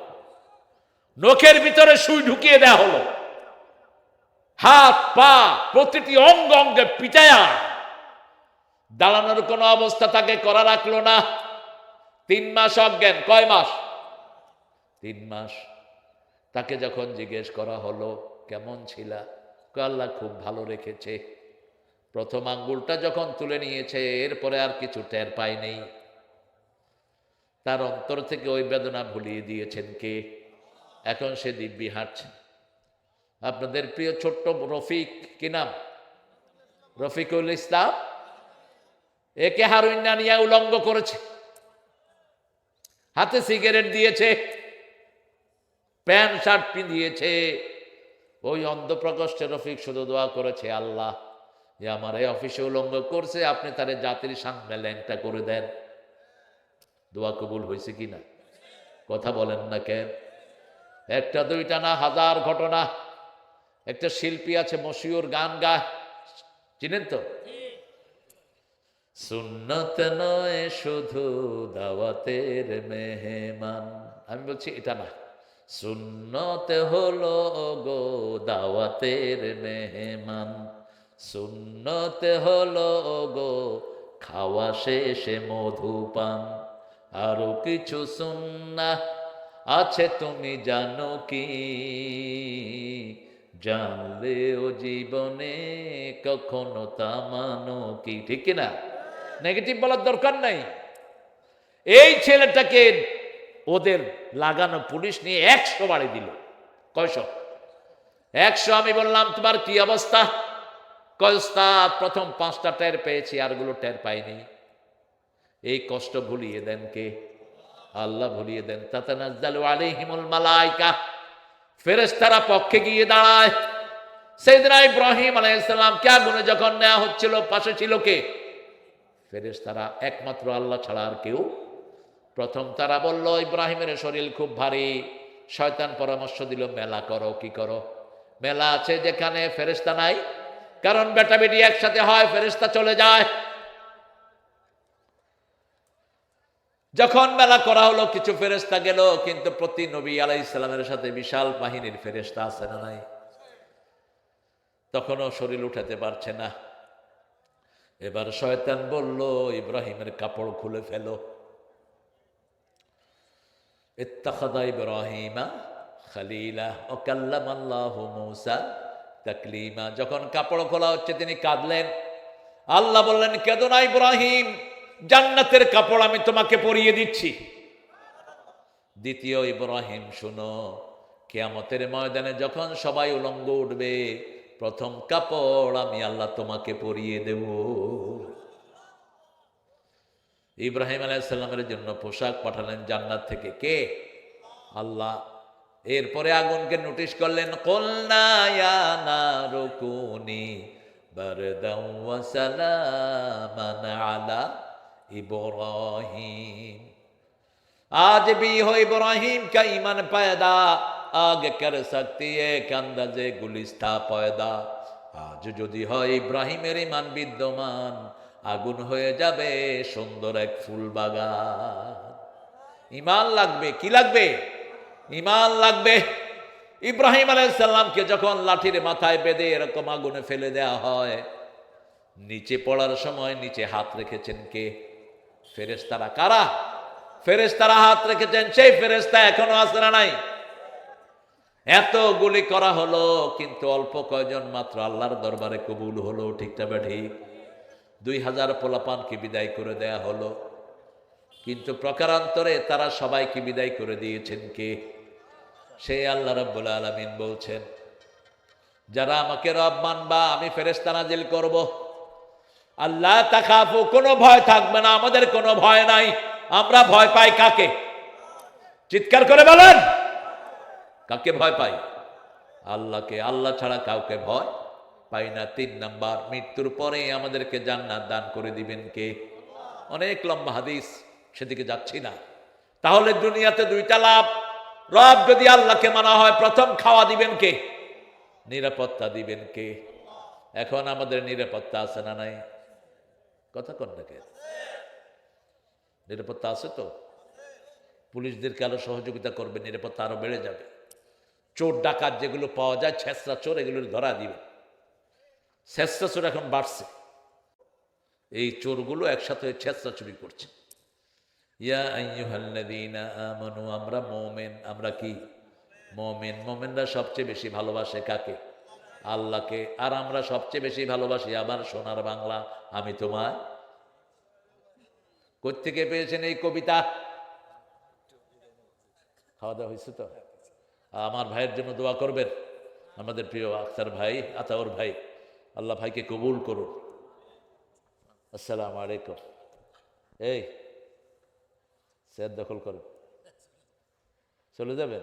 নখের ভিতরে সুই ঢুকিয়ে দেওয়া হলো, হাত পা প্রতিটি অঙ্গ অঙ্গে পিটায়া দাঁড়ানোর কোনো অবস্থা তাকে করা রাখলো না। 3 মাস অজ্ঞান। কয় মাস? 3 মাস। তাকে যখন জিজ্ঞেস করা হলো কেমন ছিলা, আল্লাহ খুব ভালো রেখেছে। প্রথম আঙ্গুলটা যখন তুলে নিয়েছে এরপরে আর কিছু টের পায়নি। তার অন্তর থেকে ওই বেদনা ভুলিয়ে দিয়েছেন কে? এখন সে দিব্যি হাঁটছে। আপনাদের প্রিয় ছোট্ট রফিক, কি নাম? রফিকুল ইসলাম। একে হারুইন্না নিয়ে উলঙ্গ করেছে, হাতে সিগারেট দিয়েছে, প্যান্ট শার্ট পিঁধিয়েছে। ওই অন্ধপ্রকোষ্ঠে রফিক শুধু দোয়া করেছে, আল্লাহ যে আমার এই অফিসে উলঙ্গ করছে আপনি তারে জাতির সামনে ল্যাংটা করে দেন। দোয়া কবুল হয়েছে কিনা কথা বলেন না কেন? একটা দুইটা না, হাজার ঘটনা। একটা শিল্পী আছে মশিউর, গান গায়, চিনেন তো? সুন্নত নয় শুধু দাওয়াতের মেহমান। আমি বলছি এটা না, সুন্নত হলো গো দাওয়াতের মেহমান, সুন্নত হলো গো খাওয়া শেষে মধুপান, আরো কিছু সুন্নাহ আছে তুমি জানো কি, জানলেও জীবনে কখনো তা মানো কি। ঠিক না? নেগেটিভ বলার দরকার নাই। এই ছেলেটাকে ওদের লাগানো পুলিশ নিয়ে 100 বাড়ি দিল। কয়শো? 100। আমি বললাম তোমার কি অবস্থা? কয়স্তা? প্রথম 5টা টের পেয়েছি, আরগুলো টের পাইনি। এই কষ্ট ভুলিয়ে দেন কে? আল্লাহ ভুলিয়ে দেন। তাতানাজ্জালু আলাইহিমুল মালাইকা, ফেরেশতারা পক্ষে গিয়ে দাঁড়ায়। সাইয়েদনা ইব্রাহিম আলাইহিস সালামকে আগুনে যখন নেওয়া হচ্ছিল পাশে ছিল কে? ফেরেশতারা, একমাত্র আল্লাহ ছাড়া আর কেউ। প্রথম তারা বলল ইব্রাহিমের শরীর খুব ভারী। শয়তান পরামর্শ দিল মেলা করো। কি করো? মেলা আছে যেখানে ফেরেশতা নাই, কারণ বেটা বেটি একসাথে হয় ফেরেশতা চলে যায়। যখন মেলা করা হলো কিছু ফেরেশতা গেল, কিন্তু প্রতি নবী আলাইহিস সালামের সাথে বিশাল বাহিনীর ফেরেশতা আছে না নাই? তখনও শরীর উঠাতে পারছে না। এবার শয়তান বলল ইব্রাহিমের কাপড় খুলে ফেলো। ইত্তাখাযা ইব্রাহিমা খলিলা ওয়া কাল্লামাল্লাহু মূসা তাকলিমা। যখন কাপড় খোলা হচ্ছে তিনি কাঁদলেন। আল্লাহ বললেন কেঁদো না ইব্রাহিম, জান্নাতের কাপড় আমি তোমাকে পরিয়ে দিচ্ছি। দ্বিতীয় ইব্রাহিম শুনো, কিয়ামতের ময়দানে যখন সবাই উলঙ্গ উঠবে প্রথম কাপড় আমি আল্লাহ তোমাকে পরিয়ে দেব। ইব্রাহিম আলাইহিস সালামের জন্য পোশাক পাঠালেন জান্নাত থেকে কে? আল্লাহ। এরপরে আগুনকে নোটিশ করলেন, কুলনা ইয়া নারু কুনি বারদাও ওয়া সালামান আলা इब्राहिम। आज भी हो इब्राहिम का ईमान पैदा, आग कर सकती है कि अंदाजे गुलिस्ता पैदा। आज যদি হয় ইব্রাহিমের ঈমান বিদ্যমান, আগুন হয়ে যাবে সুন্দর এক ফুল বাগান। ঈমান লাগবে, কি লাগবে? ঈমান লাগবে। ইব্রাহিম আলাইহিস সালামকে যখন লাঠির মাথায় বেঁধে এরকম আগুনে ফেলে দেয়া হয়, নিচে পড়ার সময় নিচে হাত রেখেছেন কে? ফেরেশতারা। কারা? ফেরেশতারা হাত রেখেছেন। সেই ফেরেশতা এখনো আছে না নাই? এত গুলি করা হলো, কিন্তু অল্প কয়জন মাত্র আল্লাহর দরবারে কবুল হলো। ঠিক না ঠিক? 2000 পোলাপানকে বিদায় করে দেয়া হলো, কিন্তু প্রকারান্তরে তারা সবাইকে বিদায় করে দিয়েছেন কে? সেই আল্লাহ রাব্বুল আলামিন বলছেন, যারা আমাকে রব মানবা আমি ফেরেশতা নাজিল করব। আল্লাহ তাখাফু, কোনো ভয় থাকবে না, আমাদের কোনো ভয় নাই। আমরা ভয় পাই কাকে? চিৎকার করে বলেন, কাকে ভয় পাই? আল্লাহকে। আল্লাহ ছাড়া কাউকে ভয় পাই না। 3 নাম্বার, মৃত্যুর পরে আমাদেরকে জান্নাত দান করে দিবেন কে? অনেক লম্বা হাদিস, সেদিকে যাচ্ছি না। তাহলে দুনিয়াতে 2টা লাভ। রব যদি আল্লাহকে মানা হয়, প্রথম খাওয়া দিবেন কে? নিরাপত্তা দিবেন কে? এখন আমাদের নিরাপত্তা আছে না নাই? কথা কন না কে? নিরাপত্তা আছে তো? পুলিশদেরকে আরো সহযোগিতা করবে, নিরাপত্তা আরো বেড়ে যাবে। চোর ডাকাত যেগুলো পাওয়া যায়, ছেঁচড়া চোর, এগুলো ধরা দিবে। ছেঁচড়া চোর এখন বাড়ছে, এই চোরগুলো একসাথে ছেঁচড়া চুরি করছে। ইয়া আইয়ুহাল্লাযীনা আমানু, আমরা মুমিন। আমরা কি? মুমিন। মুমিনরা সবচেয়ে বেশি ভালোবাসে কাকে? আল্লাহকে। আর আমরা সবচেয়ে বেশি ভালোবাসি আমার সোনার বাংলা, আমি তোমায়। কোত্থেকে পেয়েছেন এই কবিতা? খাওয়া দাওয়া হয়েছে তো? আমার ভাইয়ের জন্য দোয়া করবেন, আমাদের প্রিয় আখতার ভাই, আতাউর ভাই। আল্লাহ ভাইকে কবুল করুন। আসসালামু আলাইকুম। এই সেদ দখল করুন, চলে যাবেন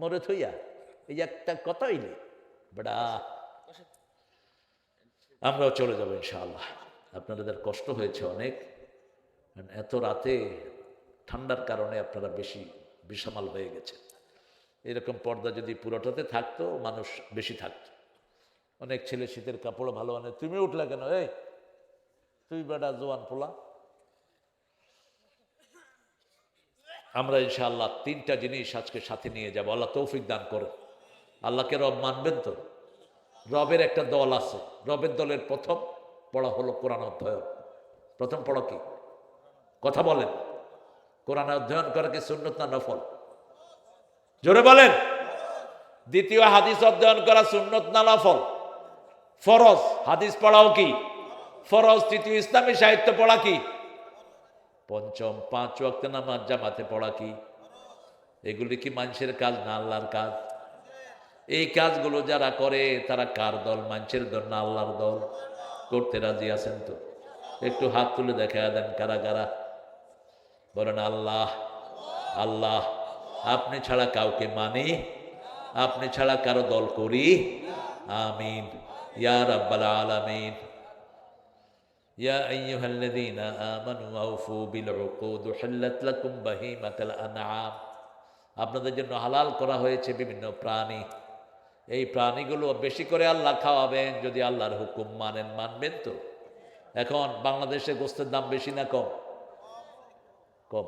মরে থইয়া? এই একটা কথা হইলে বেড়া, আমরাও চলে যাবো ইনশাআল্লাহ। আপনাদের কষ্ট হয়েছে অনেক, এত রাতে ঠান্ডার কারণে আপনারা বেশি বিষামাল হয়ে গেছে। এরকম পর্দা যদি পুরোটাতে থাকতো, মানুষ বেশি থাকতো। অনেক ছেলে শীতের কাপড় ভালো আনে, তুমি উঠলা কেন? এই তুই বেটা জোয়ান পোলা। আমরা ইনশাআল্লাহ 3টা জিনিস আজকে সাথে নিয়ে যাব। আল্লাহ তৌফিক দান করো। আল্লাহকে রব মানবেন তো? রবের একটা দল আছে, রবের দলের প্রথম পড়া হলো কোরআন অধ্যয়ন। প্রথম পড়া কি? কথা বলেন। কোরআন অধ্যয়ন করা কি সুন্নত না নফল? জোরে বলেন। দ্বিতীয়, হাদিস অধ্যয়ন করা সুন্নত না নফল? ফরজ। হাদিস পড়াও কি? ফরজ। তৃতীয়, ইসলামী সাহিত্য পড়া কি? পঞ্চম, 5 ওয়াক্ত নামাজ জামাতে পড়া কি? এগুলি কি মানুষের কাজ না আল্লাহর কাজ? এই কাজগুলো যারা করে তারা কার দল? মানুষের দল না আল্লাহর দল? করতে রাজি আছেন তো? একটু হাত তুলে দেখা দেন কারা কারা। বলেন আল্লাহ। আল্লাহ। আপনি ছাড়া কাউকে মানি, আপনি ছাড়া কারো দল করি। আমিন ইয়া রাব্বাল আলামিন। ইয়া আইয়ুহাল্লাযীনা আমানু আউফু বিল উকুদ উহিল্লাত লাকুম বাহিমাতুল আনআম। আপনাদের জন্য হালাল করা হয়েছে বিভিন্ন প্রাণী। এই প্রাণীগুলো বেশি করে আল্লাহ খাওয়াবেন যদি আল্লাহর হুকুম মানেন। মানবেন তো? এখন বাংলাদেশে গোস্তের দাম বেশি না কম? কম।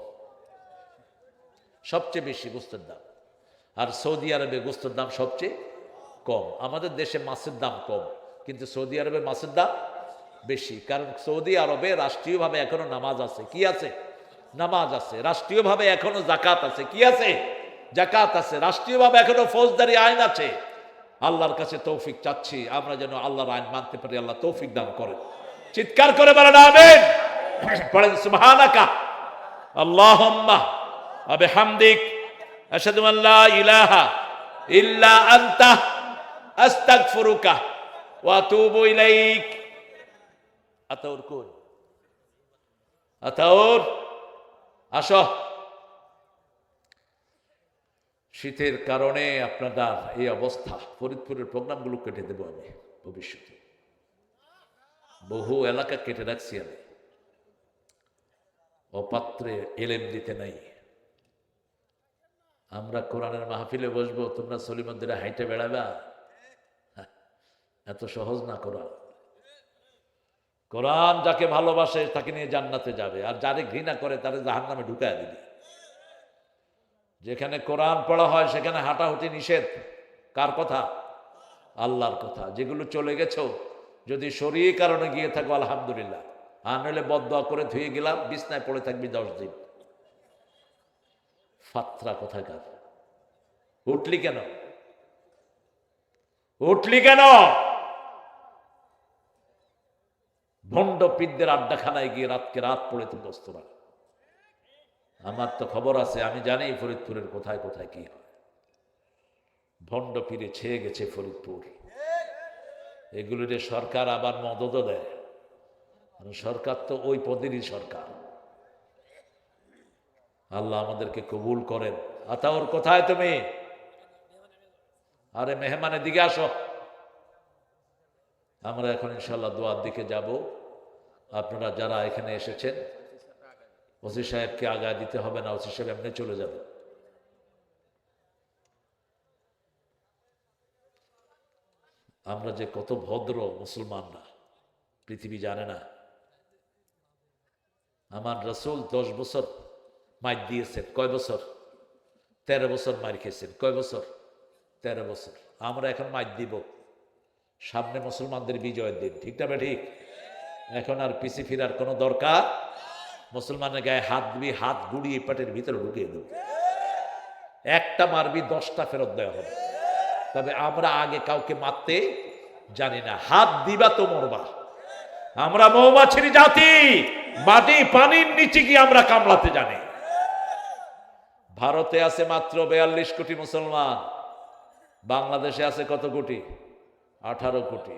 সবচেয়ে বেশি গোস্তের দাম। আর সৌদি আরবে গোস্তের দাম সবচেয়ে কম। আমাদের দেশে মাছের দাম কম, কিন্তু সৌদি আরবে মাছের দাম বেশি। কারণ সৌদি আরবে রাষ্ট্রীয়ভাবে এখনো নামাজ আছে। কি আছে? নামাজ আছে। রাষ্ট্রীয়ভাবে এখনো জাকাত আছে। কি আছে? জাকাত আছে। রাষ্ট্রীয়ভাবে এখনো ফৌজদারি আইন আছে। আল্লাহর কাছে তৌফিক চাচ্ছি, আমরা যেন আল্লাহর আইন মানতে পারি। আল্লাহ তৌফিক দান করেন। চিৎকার করে বলেন আমিন। পড়েন সুবহানাকা আল্লাহুম্মা ওয়া বিহামদিক আশহাদু আন লা ইলাহা ইল্লা আনতা আস্তাগফিরুকা ওয়া আতুবু ইলাইক। আতাউর কোন? আতাউর আসো। শীতের কারণে আপনাদের এই অবস্থা। ফরিদপুরের প্রোগ্রামগুলো কেটে দেবো আমি ভবিষ্যতে। বহু এলাকা কেটে রাখছি আমি। অপাত্রে এলেম দিতে নাই। আমরা কোরআনের মাহফিলে বসবো, তোমরা সলিমদ্দিরে হাইটে বেড়াবা। এত সহজ না কোরআন। কোরআন যাকে ভালোবাসে তাকে নিয়ে জান্নাতে যাবে, আর যারে ঘৃণা করে তারে জাহান্নামে ঢুকায় দিবে। যেখানে কোরআন পড়া হয় সেখানে হাঁটাহুটি নিষেধ। কার কথা? আল্লাহর কথা। যেগুলো চলে গেছো, যদি শরীর কারণে গিয়ে থাকো আলহামদুলিল্লাহ, আর নইলে বদদোয়া করে ধুয়ে গেলাম, বিছনায় পড়ে থাকবি 10 দিন। ফাত্রা কোথাকার! উঠলি কেন? উঠলি কেন? ভণ্ড পিদ্দের আড্ডাখানায় গিয়ে রাতকে রাত পড়ে তো বস্তরা। আমার তো খবর আছে, আমি জানি ফরিদপুরের কোথায় কোথায় কি হয়। ভণ্ড পীরে ছেয়ে গেছে ফরিদপুর। এগুলোর সরকার আবার মদতও দেয়। সরকার তো ওই পদেরই সরকার। আল্লাহ আমাদেরকে কবুল করেন। আতাউর কোথায় তুমি? আরে মেহমানের দিকে আসো। আমরা এখন ইনশাল্লাহ দোয়ার দিকে যাব। আপনারা যারা এখানে এসেছেন, ওসি সাহেবকে আগায় দিতে হবে না, ওসি সাহেব এমনি চলে যাবে। আমরা যে কত ভদ্র মুসলমানরা পৃথিবী জানে না। আমার রাসূল 10 বছর মাইর দিয়েছেন। কয় বছর? 13 বছর মার খেয়েছেন। কয় বছর? 13 বছর। আমরা এখন মাইর দিব। সামনে মুসলমানদের বিজয়ের দিন, ঠিক না? ঠিক। এখন আর পিছি ফিরার কোনো দরকার। মুসলমানের গায়ে হাত দিবি, হাত গুড়িয়ে পেটের ভিতরে ঢুকিয়ে দেব। একটা মারবি 10টা ফেরত দেওয়া হবে। তবে আমরা আগে কাউকে মারতে জানি না। হাত দিবা তো মরবা। আমরা মৌমাছির জাতি, মাটি পানির নিচে গিয়ে আমরা কামড়াতে জানি। ভারতে আছে মাত্র 42 কোটি মুসলমান। বাংলাদেশে আছে কত কোটি? 18 কোটি।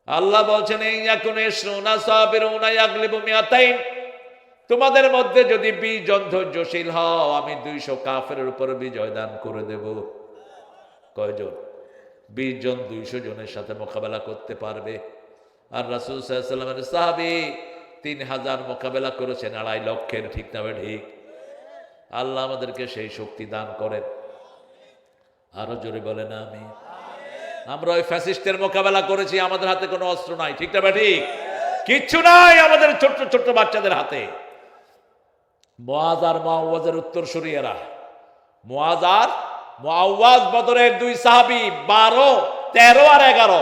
আল্লাহ বলছেন, তোমাদের মধ্যে যদি 20 জন ধৈর্যশীল হও, আমি 200 কাফেরের উপর বিজয় দান করে দেব। কয়জন? 20 জন 200 জনের সাথে মোকাবেলা করতে পারবে। আর রাসূল সাল্লাল্লাহু আলাইহি ওয়াসাল্লামের সাহাবী 3000 মোকাবেলা করেছেন 2.5 লক্ষের, ঠিক না? ঠিক। আল্লাহ আমাদেরকে সেই শক্তি দান করেন। আরো জোরে বলেন আমিন। আমরা ওই ফ্যাসিস্টের মোকাবেলা করেছি, আমাদের হাতে কোনো অস্ত্র নাই, ঠিক না? ঠিক। কিচ্ছু নাই আমাদের ছোট্ট ছোট্ট বাচ্চাদের হাতে। মুআয আর মুআওয়াজের উত্তরসূরিরা। মুআয আর মুআওয়াজ বদরের 2 সাহাবী, 12, 13 আর 11।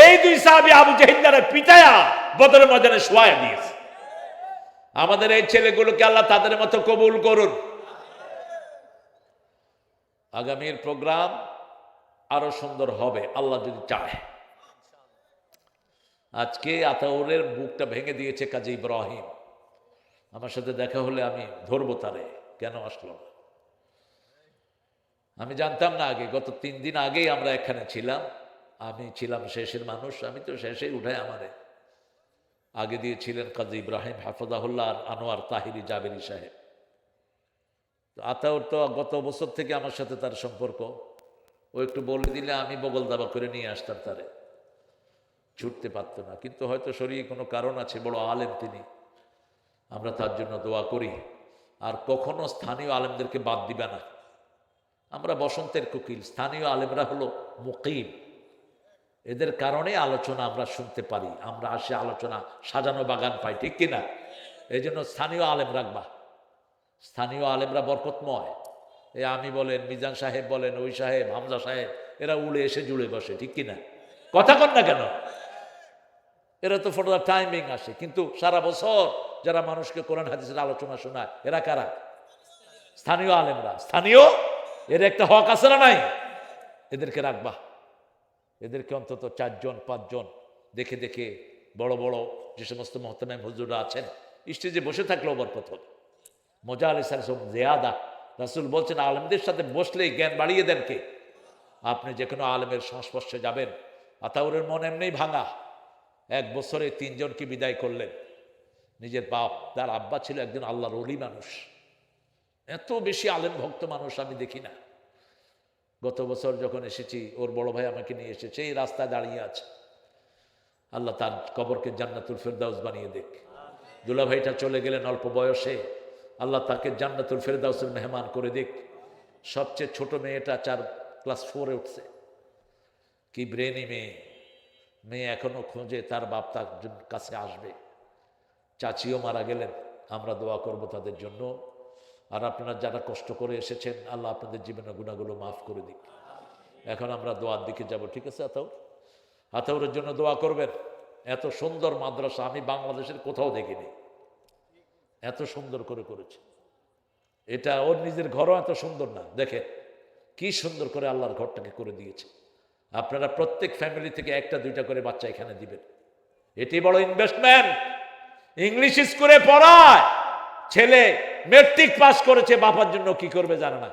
এই 2 সাহাবী আবু জাহিলকে পিটায়া বদরের ময়দানে শোয়ায় দিয়েছে। আমাদের এই ছেলেগুলোকে আল্লাহ তাদের মতো কবুল করুন। আগামীর প্রোগ্রাম আরো সুন্দর হবে আল্লাহ যদি চায়। আজকে আতাউরের বুকটা ভেঙে দিয়েছে কাজী ইব্রাহিম। আমার সাথে দেখা হলে আমি ধরবো তারে, কেন আসলো না। আমি জানতাম না আগে। গত 3 দিন আগেই আমরা এখানে ছিলাম। আমি ছিলাম শেষের মানুষ, আমি তো শেষেই উঠাই। আমারে আগে দিয়েছিলেন কাজী ইব্রাহিম হাফিজাহুল্লাহ আর আনোয়ার তাহিরি জাবেরি সাহেব। তো আতাউর তো গত বছর থেকে আমার সাথে তার সম্পর্ক। ও একটু বলে দিলে আমি বগল দাবা করে নিয়ে আসতাম তারে। ছুটতে পারত না, কিন্তু হয়তো শরীরে কোনো কারণ আছে। বড় আলেম তিনি, আমরা তার জন্য দোয়া করি। আর কখনো স্থানীয় আলেমদেরকে বাদ দিবে না। আমরা বসন্তের কোকিল, স্থানীয় আলেমরা হলো মুকিম। এদের কারণে আলোচনা আমরা শুনতে পারি। আমরা আসে আলোচনা সাজানো বাগান পাই, ঠিক কিনা? এই জন্য স্থানীয় আলেম রাখবা। স্থানীয় আলেমরা বরকতময়। এ আমি বলেন, মিজান সাহেব বলেন, ওই সাহেব, হামজা সাহেব, এরা উড়ে এসে জুড়ে বসে, ঠিক কিনা? কথা কন না কেন? এরা তো ফর দ্য টাইমিং আসে। কিন্তু সারা বছর যারা মানুষকে কোরআন হাদিসের আলোচনা শোনায়, এরা কারা? স্থানীয় আলেমরা। স্থানীয়, এর একটা হক আছে না নাই? এদেরকে রাখবা। এদেরকে অন্তত 4 জন 5 জন দেখে দেখে বড় বড় যে সমস্ত মুহতামিম হুজুররা আছেন, স্টেজে বসে থাকলেও বরকত হবে। মজা আলী সাহেব জিয়াদা। রাসূল বলছেন, আলেমদের সাথে বসলেই জ্ঞান বাড়িয়ে দেন কে? আপনি যে কোনো আলেমের সংস্পর্শে যাবেন। আতাউরের মন এমনি ভাঙা। 1 বছরে 3 জনকে বিদায় করলেন। নিজের বাপ, তার আব্বা ছিল একজন আল্লাহর ওলি মানুষ। এত বেশি আলেম ভক্ত মানুষ আমি দেখি না। গত বছর যখন এসেছি, ওর বড় ভাই আমাকে নিয়ে এসেছে, এই রাস্তায় দাঁড়িয়ে আছে। আল্লাহ তার কবরকে জান্নাতুল ফেরদাউস বানিয়ে দেখ। দুলা ভাইটা চলে গেলেন অল্প বয়সে, আল্লাহ তাকে জান্নাতুল ফেরদাউসের মেহমান করে দেখ। সবচেয়ে ছোট মেয়েটা ক্লাস 4-এ উঠছে। কি ব্রেনি মেয়ে! মেয়ে এখনো খোঁজে তার বাপ তার কাছে আসবে। চাচিও মারা গেলেন, আমরা দোয়া করব তাদের জন্য। আর আপনারা যারা কষ্ট করে এসেছেন, আল্লাহ আপনাদের জীবনের গুনাহগুলো মাফ করে দিক। এখন আমরা দোয়ার দিকে যাব, ঠিক আছে? আতাউরের জন্য দোয়া করবেন। এত সুন্দর মাদ্রাসা আমি বাংলাদেশের কোথাও দেখিনি, এত সুন্দর করে করেছে। এটা ওর নিজের ঘরও এত সুন্দর না, দেখেন কি সুন্দর করে আল্লাহর ঘরটাকে করে দিয়েছে। আপনারা প্রত্যেক ফ্যামিলি থেকে একটা দুইটা করে বাচ্চা এখানে দিবেন, এটি বড় ইনভেস্টমেন্ট। ইংলিশ স্কুলে পড়ায়, ছেলে মেট্রিক পাস করেছে, বাবার জন্য কি করবে জানে না।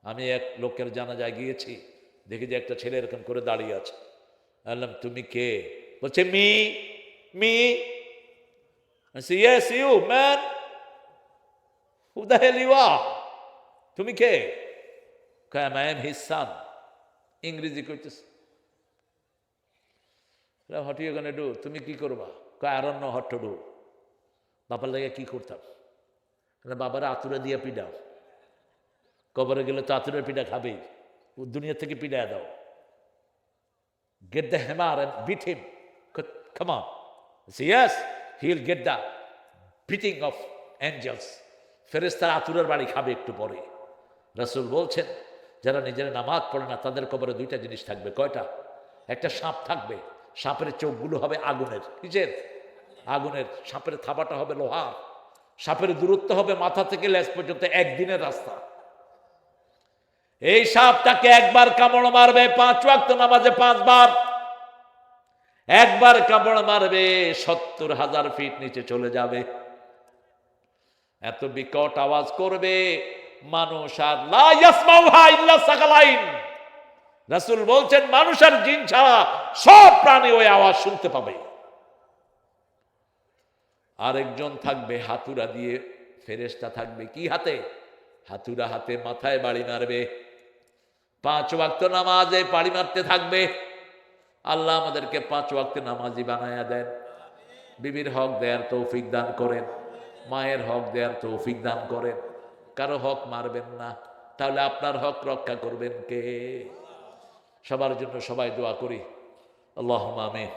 আমি এক লোকের জানাজায় গিয়েছি, দেখি যে একটা ছেলে এরকম করে দাঁড়িয়ে আছে। বললাম তুমি কে? বলছে me me. Yes you man, who the hell you are? তুমি কে? I am his son. ইংরেজি কইতেছে। What you gonna do? তুমি কি করবা? I don't know what to do. বাবার লাগে কি করতাম? বাবারা আতুরে দিয়ে পিডাও, কবরে গেলে তো আতুরের পিঠা খাবেই, দুনিয়া থেকে পিডায় দাও। Get the hammer and beat him. Come on. Say yes, he'll get the beating of angels. ফেরেশতারা আতুরের বাড়ি খাবে একটু পরে। রাসূল বলছেন যারা নিজের নামাজ পড়ে না তাদের কবরে দুইটা জিনিস থাকবে। কয়টা? একটা সাপ থাকবে, সাপের চোখগুলো হবে আগুনের। কিসের? আগুনের। সাপের থাবাটা হবে লোহার। সাপের দূরত্ব হবে মাথা থেকে লেজ পর্যন্ত একদিনের রাস্তা। এই সাপটাকে একবার কামড় মারবে, 5 ওয়াক্ত নামাজে 5 বার একবার কামড় মারবে, 70,000 ফিট নিচে চলে যাবে। এত বিকট আওয়াজ করবে মানুষ আর লা ইয়াসমাউহা ইল্লা সাকালাইন। রাসূল বলছেন মানুষ আর জিন ছাড়া সব প্রাণী ওই আওয়াজ শুনতে পাবে। আরেকজন থাকবে হাতুড়া দিয়ে, ফেরেশতা থাকবে কি হাতে? হাতুড়া হাতে, মাথায় বাড়ি মারবে। 5 ওয়াক্ত নামাজে বাড়ি মারতে থাকবে। আল্লাহ আমাদেরকে 5 ওয়াক্ত নামাজি বানায়া দেন। বিবির হক দেয়ার তৌফিক দান করেন, মায়ের হক দেয়ার তৌফিক দান করেন। কারো হক মারবেন না, তাহলে আপনার হক রক্ষা করবেন কে? সবার জন্য সবাই দোয়া করি। আল্লাহুম্মা আমিন।